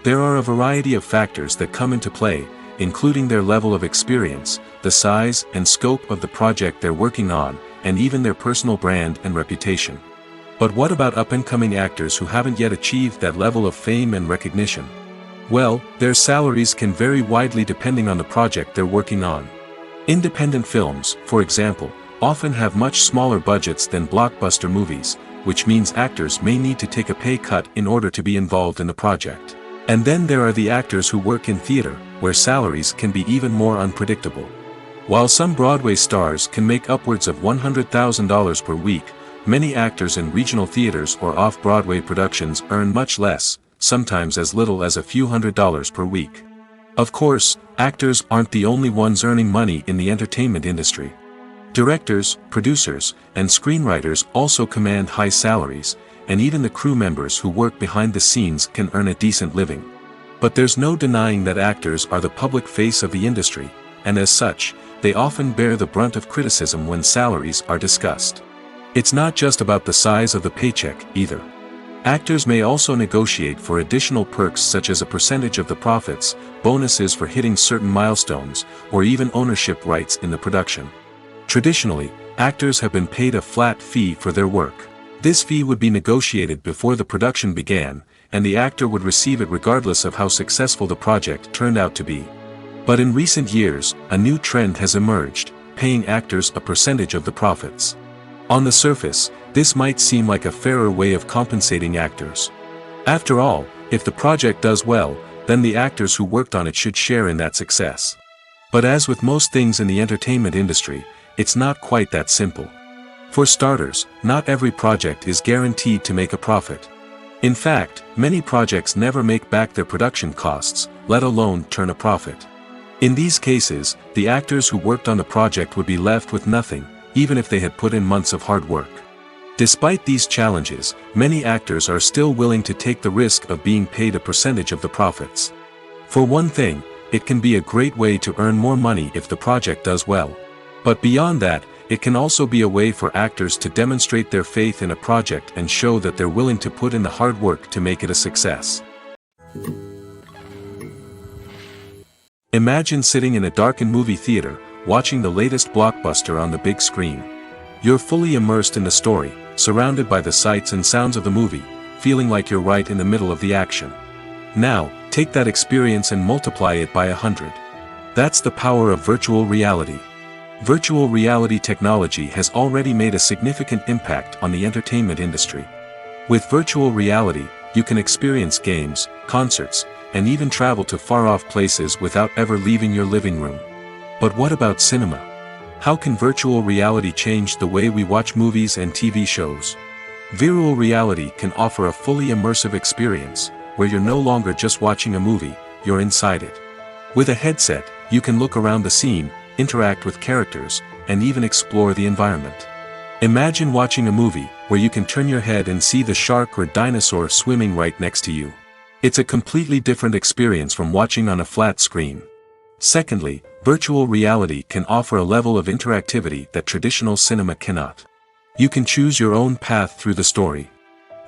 A: There are a variety of factors that come into play, including their level of experience, the size and scope of the project they're working on, and even their personal brand and reputation. But what about up-and-coming actors who haven't yet achieved that level of fame and recognition? Well, their salaries can vary widely depending on the project they're working on. Independent films, for example, often have much smaller budgets than blockbuster movies, which means actors may need to take a pay cut in order to be involved in the project. And then there are the actors who work in theater, where salaries can be even more unpredictable. While some Broadway stars can make upwards of $100,000 per week, many actors in regional theaters or off-Broadway productions earn much less, sometimes as little as a few $100s per week. Of course, actors aren't the only ones earning money in the entertainment industry. Directors, producers, and screenwriters also command high salaries, and even the crew members who work behind the scenes can earn a decent living. But there's no denying that actors are the public face of the industry, and as such, they often bear the brunt of criticism when salaries are discussed. It's not just about the size of the paycheck, either. Actors may also negotiate for additional perks such as a percentage of the profits, bonuses for hitting certain milestones, or even ownership rights in the production. Traditionally, actors have been paid a flat fee for their work. This fee would be negotiated before the production began, and the actor would receive it regardless of how successful the project turned out to be. But in recent years, a new trend has emerged, paying actors a percentage of the profits. On the surface, this might seem like a fairer way of compensating actors. After all, if the project does well, then the actors who worked on it should share in that success. But as with most things in the entertainment industry, it's not quite that simple. For starters, not every project is guaranteed to make a profit. In fact, many projects never make back their production costs, let alone turn a profit. In these cases, the actors who worked on the project would be left with nothing, even if they had put in months of hard work. Despite these challenges, many actors are still willing to take the risk of being paid a percentage of the profits. For one thing, it can be a great way to earn more money if the project does well. But beyond that, it can also be a way for actors to demonstrate their faith in a project and show that they're willing to put in the hard work to make it a success. Imagine sitting in a darkened movie theater, watching the latest blockbuster on the big screen. You're fully immersed in the story, surrounded by the sights and sounds of the movie, feeling like you're right in the middle of the action. Now, take that experience and multiply it by 100. That's the power of virtual reality. Virtual reality technology has already made a significant impact on the entertainment industry. With virtual reality, you can experience games, concerts, and even travel to far-off places without ever leaving your living room. But what about cinema? How can virtual reality change the way we watch movies and TV shows? Virtual reality can offer a fully immersive experience, where you're no longer just watching a movie, you're inside it. With a headset, you can look around the scene, interact with characters, and even explore the environment. Imagine watching a movie, where you can turn your head and see the shark or dinosaur swimming right next to you. It's a completely different experience from watching on a flat screen. Secondly, virtual reality can offer a level of interactivity that traditional cinema cannot. You can choose your own path through the story.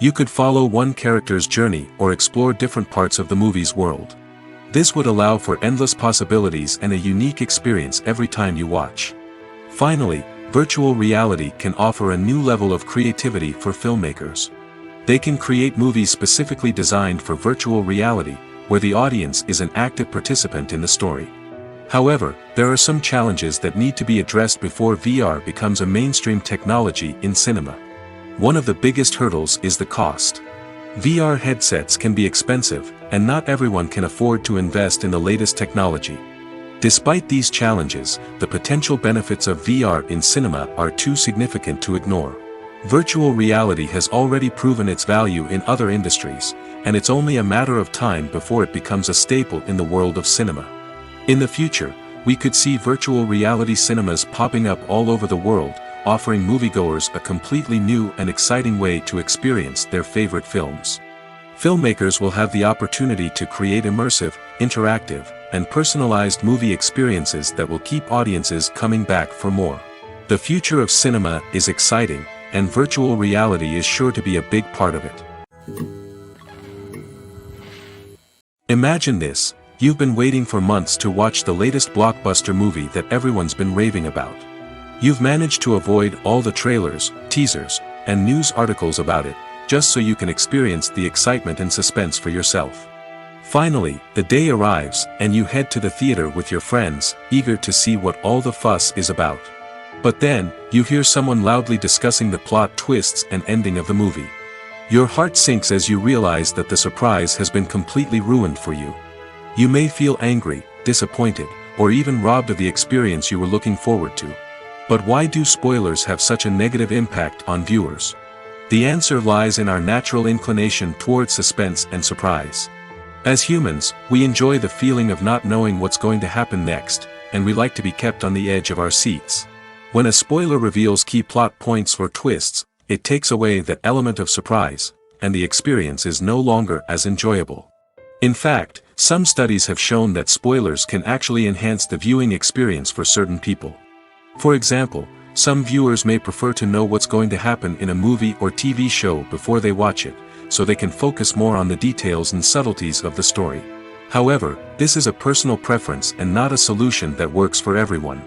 A: You could follow one character's journey or explore different parts of the movie's world. This would allow for endless possibilities and a unique experience every time you watch. Finally, virtual reality can offer a new level of creativity for filmmakers. They can create movies specifically designed for virtual reality, where the audience is an active participant in the story. However, there are some challenges that need to be addressed before VR becomes a mainstream technology in cinema. One of the biggest hurdles is the cost. VR headsets can be expensive, and not everyone can afford to invest in the latest technology. Despite these challenges, the potential benefits of VR in cinema are too significant to ignore. Virtual reality has already proven its value in other industries, and it's only a matter of time before it becomes a staple in the world of cinema. In the future, we could see virtual reality cinemas popping up all over the world, offering moviegoers a completely new and exciting way to experience their favorite films. Filmmakers will have the opportunity to create immersive, interactive, and personalized movie experiences that will keep audiences coming back for more. The future of cinema is exciting, and virtual reality is sure to be a big part of it. Imagine this: you've been waiting for months to watch the latest blockbuster movie that everyone's been raving about. You've managed to avoid all the trailers, teasers, and news articles about it, just so you can experience the excitement and suspense for yourself. Finally, the day arrives, and you head to the theater with your friends, eager to see what all the fuss is about. But then, you hear someone loudly discussing the plot twists and ending of the movie. Your heart sinks as you realize that the surprise has been completely ruined for you. You may feel angry, disappointed, or even robbed of the experience you were looking forward to. But why do spoilers have such a negative impact on viewers? The answer lies in our natural inclination toward suspense and surprise. As humans, we enjoy the feeling of not knowing what's going to happen next, and we like to be kept on the edge of our seats. When a spoiler reveals key plot points or twists, it takes away that element of surprise, and the experience is no longer as enjoyable. In fact, some studies have shown that spoilers can actually enhance the viewing experience for certain people. For example, some viewers may prefer to know what's going to happen in a movie or TV show before they watch it, so they can focus more on the details and subtleties of the story. However, this is a personal preference and not a solution that works for everyone.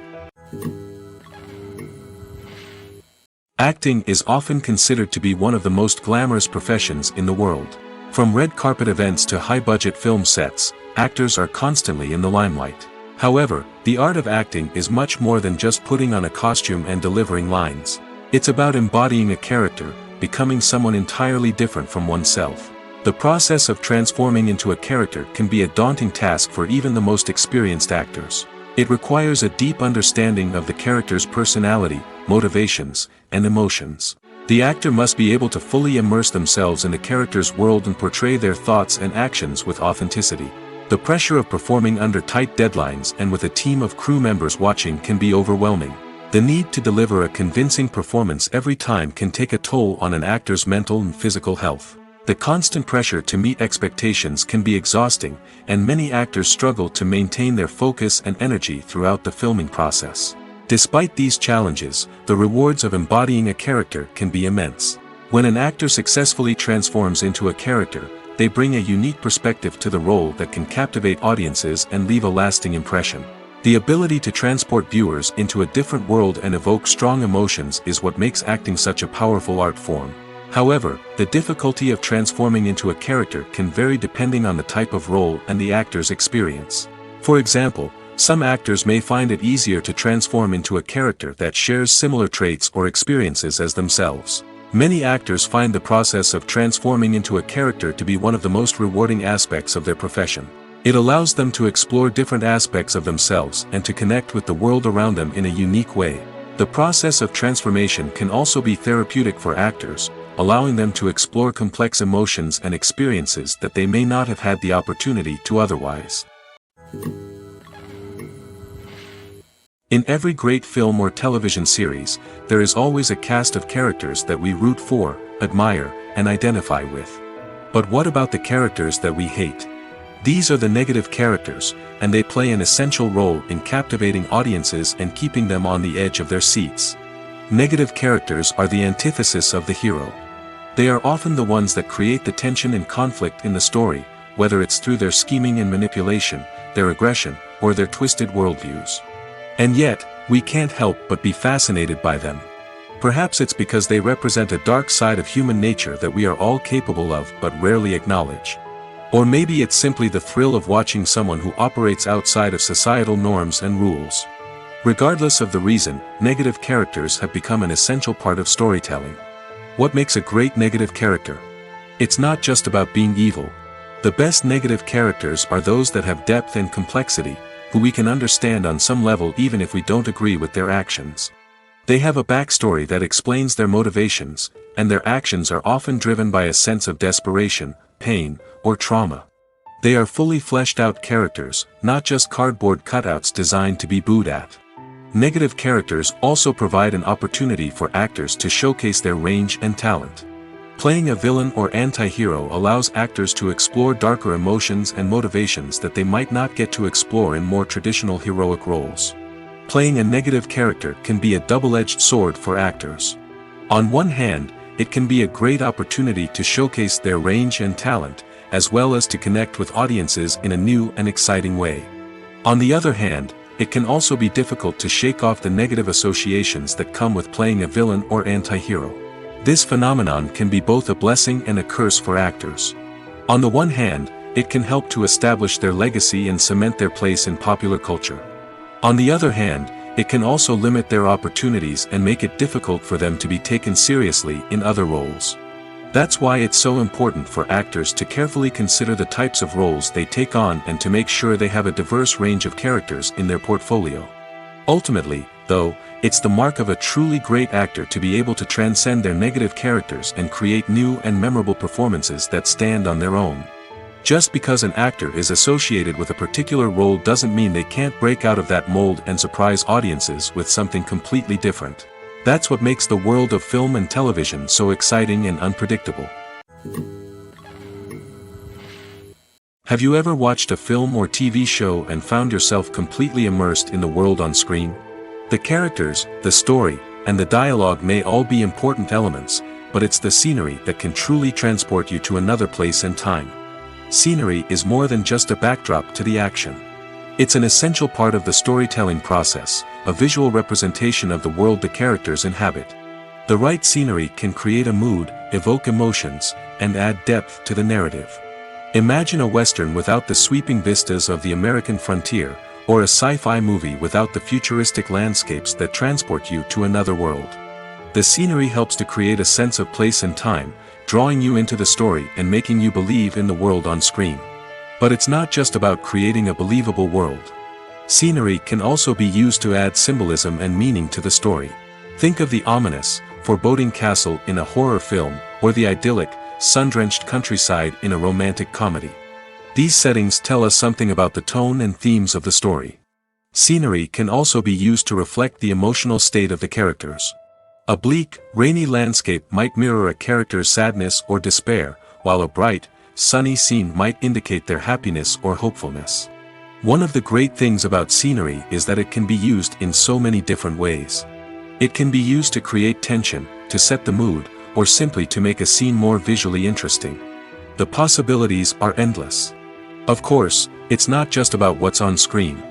A: Acting is often considered to be one of the most glamorous professions in the world. From red carpet events to high-budget film sets, actors are constantly in the limelight. However, the art of acting is much more than just putting on a costume and delivering lines. It's about embodying a character, becoming someone entirely different from oneself. The process of transforming into a character can be a daunting task for even the most experienced actors. It requires a deep understanding of the character's personality, motivations, and emotions. The actor must be able to fully immerse themselves in the character's world and portray their thoughts and actions with authenticity. The pressure of performing under tight deadlines and with a team of crew members watching can be overwhelming. The need to deliver a convincing performance every time can take a toll on an actor's mental and physical health. The constant pressure to meet expectations can be exhausting, and many actors struggle to maintain their focus and energy throughout the filming process. Despite these challenges, the rewards of embodying a character can be immense. When an actor successfully transforms into a character, they bring a unique perspective to the role that can captivate audiences and leave a lasting impression. The ability to transport viewers into a different world and evoke strong emotions is what makes acting such a powerful art form. However, the difficulty of transforming into a character can vary depending on the type of role and the actor's experience. For example, some actors may find it easier to transform into a character that shares similar traits or experiences as themselves. Many actors find the process of transforming into a character to be one of the most rewarding aspects of their profession. It allows them to explore different aspects of themselves and to connect with the world around them in a unique way. The process of transformation can also be therapeutic for actors, allowing them to explore complex emotions and experiences that they may not have had the opportunity to otherwise. In every great film or television series, there is always a cast of characters that we root for, admire, and identify with. But what about the characters that we hate? These are the negative characters, and they play an essential role in captivating audiences and keeping them on the edge of their seats. Negative characters are the antithesis of the hero. They are often the ones that create the tension and conflict in the story, whether it's through their scheming and manipulation, their aggression, or their twisted worldviews. And yet, we can't help but be fascinated by them. Perhaps it's because they represent a dark side of human nature that we are all capable of but rarely acknowledge. Or maybe it's simply the thrill of watching someone who operates outside of societal norms and rules. Regardless of the reason, negative characters have become an essential part of storytelling. What makes a great negative character? It's not just about being evil. The best negative characters are those that have depth and complexity, who we can understand on some level even if we don't agree with their actions. They have a backstory that explains their motivations, and their actions are often driven by a sense of desperation, pain, or trauma. They are fully fleshed out characters, not just cardboard cutouts designed to be booed at. Negative characters also provide an opportunity for actors to showcase their range and talent. Playing a villain or anti-hero allows actors to explore darker emotions and motivations that they might not get to explore in more traditional heroic roles. Playing a negative character can be a double-edged sword for actors. On one hand, it can be a great opportunity to showcase their range and talent, as well as to connect with audiences in a new and exciting way. On the other hand, it can also be difficult to shake off the negative associations that come with playing a villain or anti-hero. This phenomenon can be both a blessing and a curse for actors. On the one hand, it can help to establish their legacy and cement their place in popular culture. On the other hand, it can also limit their opportunities and make it difficult for them to be taken seriously in other roles. That's why it's so important for actors to carefully consider the types of roles they take on and to make sure they have a diverse range of characters in their portfolio. Ultimately, though, it's the mark of a truly great actor to be able to transcend their negative characters and create new and memorable performances that stand on their own. Just because an actor is associated with a particular role doesn't mean they can't break out of that mold and surprise audiences with something completely different. That's what makes the world of film and television so exciting and unpredictable. Have you ever watched a film or TV show and found yourself completely immersed in the world on screen? The characters, the story, and the dialogue may all be important elements, but it's the scenery that can truly transport you to another place and time. Scenery is more than just a backdrop to the action. It's an essential part of the storytelling process, a visual representation of the world the characters inhabit. The right scenery can create a mood, evoke emotions, and add depth to the narrative. Imagine a Western without the sweeping vistas of the American frontier, or a sci-fi movie without the futuristic landscapes that transport you to another world. The scenery helps to create a sense of place and time, drawing you into the story and making you believe in the world on screen. But it's not just about creating a believable world. Scenery can also be used to add symbolism and meaning to the story. Think of the ominous, foreboding castle in a horror film, or the idyllic, sun-drenched countryside in a romantic comedy. These settings tell us something about the tone and themes of the story. Scenery can also be used to reflect the emotional state of the characters. A bleak, rainy landscape might mirror a character's sadness or despair, while a bright, sunny scene might indicate their happiness or hopefulness. One of the great things about scenery is that it can be used in so many different ways. It can be used to create tension, to set the mood, or simply to make a scene more visually interesting. The possibilities are endless. Of course, it's not just about what's on screen.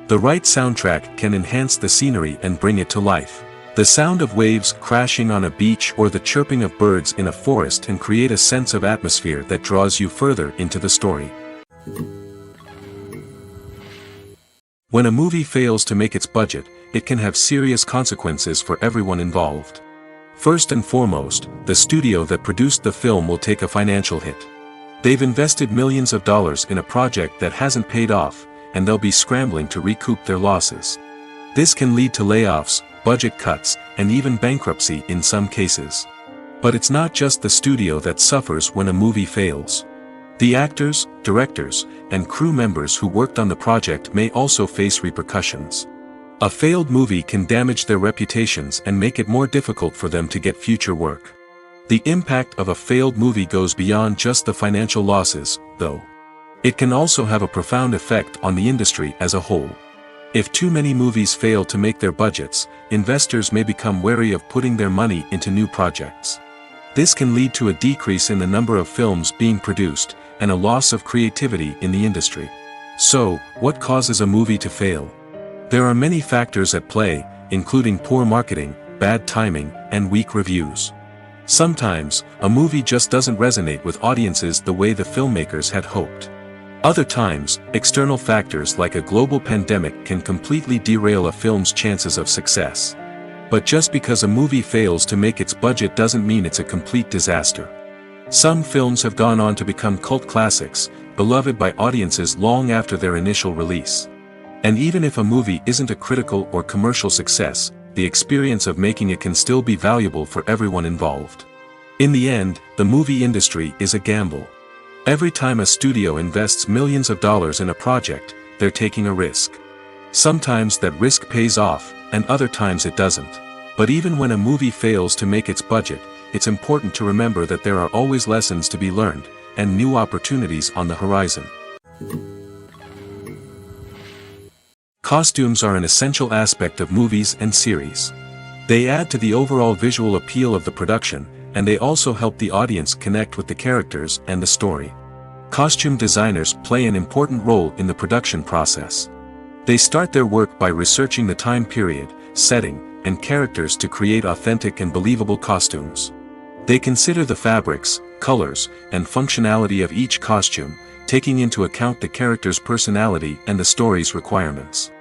A: The right soundtrack can enhance the scenery and bring it to life. The sound of waves crashing on a beach or the chirping of birds in a forest can create a sense of atmosphere that draws you further into the story. When a movie fails to make its budget, it can have serious consequences for everyone involved. First and foremost, the studio that produced the film will take a financial hit. They've invested millions of dollars in a project that hasn't paid off, and they'll be scrambling to recoup their losses. This can lead to layoffs, budget cuts, and even bankruptcy in some cases. But it's not just the studio that suffers when a movie fails. The actors, directors, and crew members who worked on the project may also face repercussions. A failed movie can damage their reputations and make it more difficult for them to get future work. The impact of a failed movie goes beyond just the financial losses, though. It can also have a profound effect on the industry as a whole. If too many movies fail to make their budgets, investors may become wary of putting their money into new projects. This can lead to a decrease in the number of films being produced, and a loss of creativity in the industry. So, what causes a movie to fail? There are many factors at play, including poor marketing, bad timing, and weak reviews. Sometimes, a movie just doesn't resonate with audiences the way the filmmakers had hoped. Other times, external factors like a global pandemic can completely derail a film's chances of success. But just because a movie fails to make its budget doesn't mean it's a complete disaster. Some films have gone on to become cult classics, beloved by audiences long after their initial release. And even if a movie isn't a critical or commercial success, the experience of making it can still be valuable for everyone involved. In the end, the movie industry is a gamble. Every time a studio invests millions of dollars in a project, they're taking a risk. Sometimes that risk pays off, and other times it doesn't. But even when a movie fails to make its budget, it's important to remember that there are always lessons to be learned, and new opportunities on the horizon. Costumes are an essential aspect of movies and series. They add to the overall visual appeal of the production, and they also help the audience connect with the characters and the story. Costume designers play an important role in the production process. They start their work by researching the time period, setting, and characters to create authentic and believable costumes. They consider the fabrics, colors, and functionality of each costume, taking into account the character's personality and the story's requirements.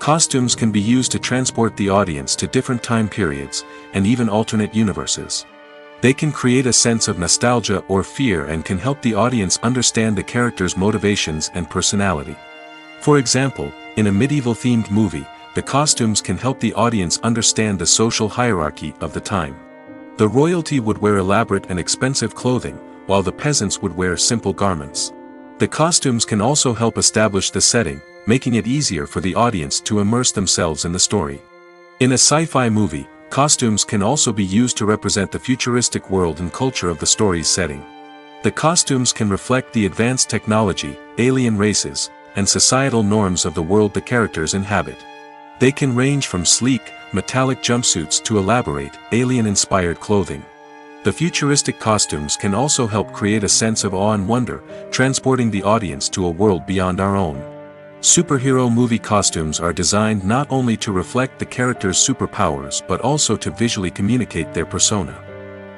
A: Costumes can be used to transport the audience to different time periods, and even alternate universes. They can create a sense of nostalgia or fear and can help the audience understand the character's motivations and personality. For example, in a medieval-themed movie, the costumes can help the audience understand the social hierarchy of the time. The royalty would wear elaborate and expensive clothing, while the peasants would wear simple garments. The costumes can also help establish the setting, making it easier for the audience to immerse themselves in the story. In a sci-fi movie, costumes can also be used to represent the futuristic world and culture of the story's setting. The costumes can reflect the advanced technology, alien races, and societal norms of the world the characters inhabit. They can range from sleek, metallic jumpsuits to elaborate, alien-inspired clothing. The futuristic costumes can also help create a sense of awe and wonder, transporting the audience to a world beyond our own. Superhero movie costumes are designed not only to reflect the character's superpowers but also to visually communicate their persona.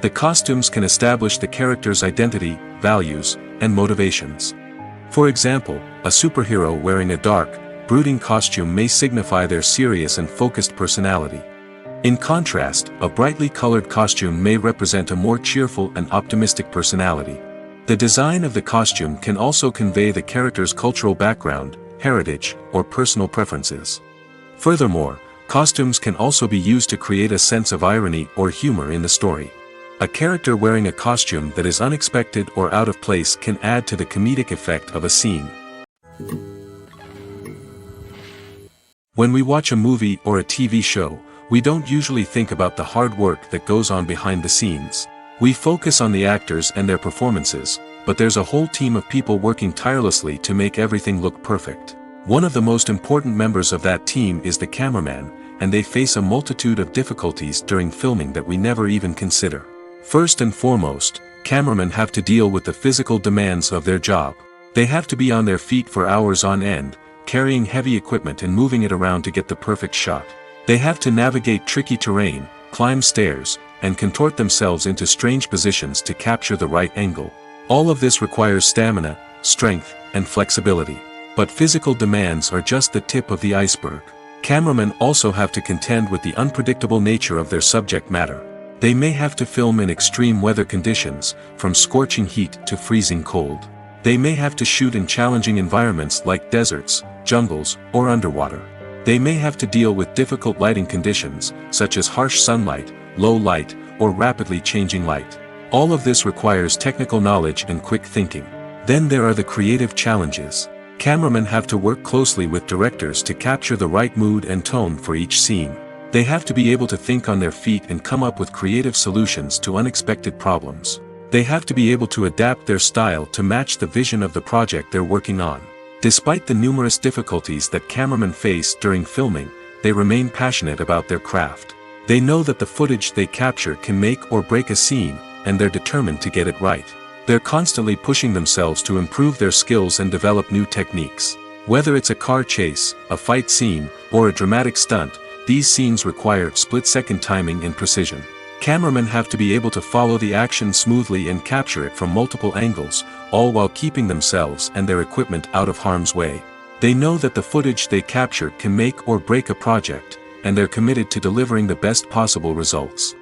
A: The costumes can establish the character's identity, values, and motivations. For example, a superhero wearing a dark, brooding costume may signify their serious and focused personality. In contrast, a brightly colored costume may represent a more cheerful and optimistic personality. The design of the costume can also convey the character's cultural background, heritage, or personal preferences. Furthermore, costumes can also be used to create a sense of irony or humor in the story. A character wearing a costume that is unexpected or out of place can add to the comedic effect of a scene. When we watch a movie or a TV show, we don't usually think about the hard work that goes on behind the scenes. We focus on the actors and their performances, but there's a whole team of people working tirelessly to make everything look perfect. One of the most important members of that team is the cameraman, and they face a multitude of difficulties during filming that we never even consider. First and foremost, cameramen have to deal with the physical demands of their job. They have to be on their feet for hours on end, carrying heavy equipment and moving it around to get the perfect shot. They have to navigate tricky terrain, climb stairs, and contort themselves into strange positions to capture the right angle. All of this requires stamina, strength, and flexibility. But physical demands are just the tip of the iceberg. Cameramen also have to contend with the unpredictable nature of their subject matter. They may have to film in extreme weather conditions, from scorching heat to freezing cold. They may have to shoot in challenging environments like deserts, jungles, or underwater. They may have to deal with difficult lighting conditions, such as harsh sunlight, low light, or rapidly changing light. All of this requires technical knowledge and quick thinking. Then there are the creative challenges. Cameramen have to work closely with directors to capture the right mood and tone for each scene. They have to be able to think on their feet and come up with creative solutions to unexpected problems. They have to be able to adapt their style to match the vision of the project they're working on. Despite the numerous difficulties that cameramen face during filming, they remain passionate about their craft. They know that the footage they capture can make or break a scene, and they're determined to get it right. They're constantly pushing themselves to improve their skills and develop new techniques. Whether it's a car chase, a fight scene, or a dramatic stunt, these scenes require split-second timing and precision. Cameramen have to be able to follow the action smoothly and capture it from multiple angles, all while keeping themselves and their equipment out of harm's way. They know that the footage they capture can make or break a project, and they're committed to delivering the best possible results.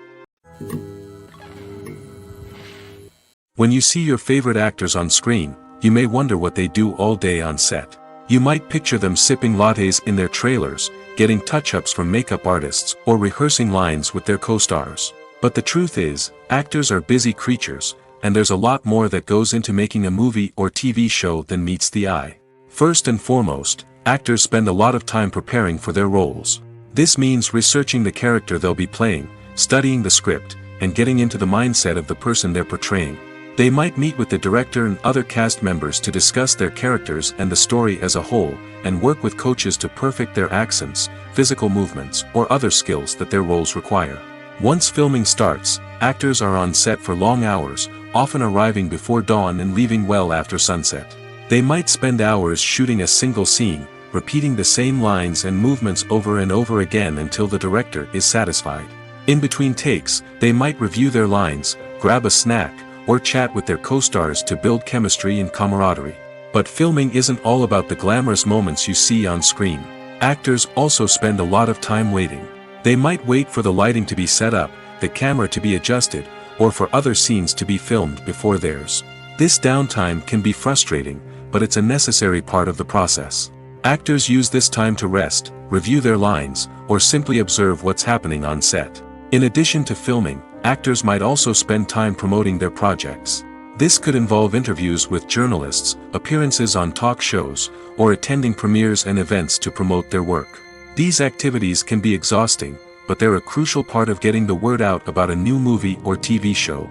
A: When you see your favorite actors on screen, you may wonder what they do all day on set. You might picture them sipping lattes in their trailers, getting touch-ups from makeup artists, or rehearsing lines with their co-stars. But the truth is, actors are busy creatures, and there's a lot more that goes into making a movie or TV show than meets the eye. First and foremost, actors spend a lot of time preparing for their roles. This means researching the character they'll be playing, studying the script, and getting into the mindset of the person they're portraying. They might meet with the director and other cast members to discuss their characters and the story as a whole, and work with coaches to perfect their accents, physical movements, or other skills that their roles require. Once filming starts, actors are on set for long hours, often arriving before dawn and leaving well after sunset. They might spend hours shooting a single scene, repeating the same lines and movements over and over again until the director is satisfied. In between takes, they might review their lines, grab a snack, or chat with their co-stars to build chemistry and camaraderie. But filming isn't all about the glamorous moments you see on screen. Actors also spend a lot of time waiting. They might wait for the lighting to be set up, the camera to be adjusted, or for other scenes to be filmed before theirs. This downtime can be frustrating, but it's a necessary part of the process. Actors use this time to rest, review their lines, or simply observe what's happening on set. In addition to filming, actors might also spend time promoting their projects. This could involve interviews with journalists, appearances on talk shows, or attending premieres and events to promote their work. These activities can be exhausting, but they're a crucial part of getting the word out about a new movie or TV show.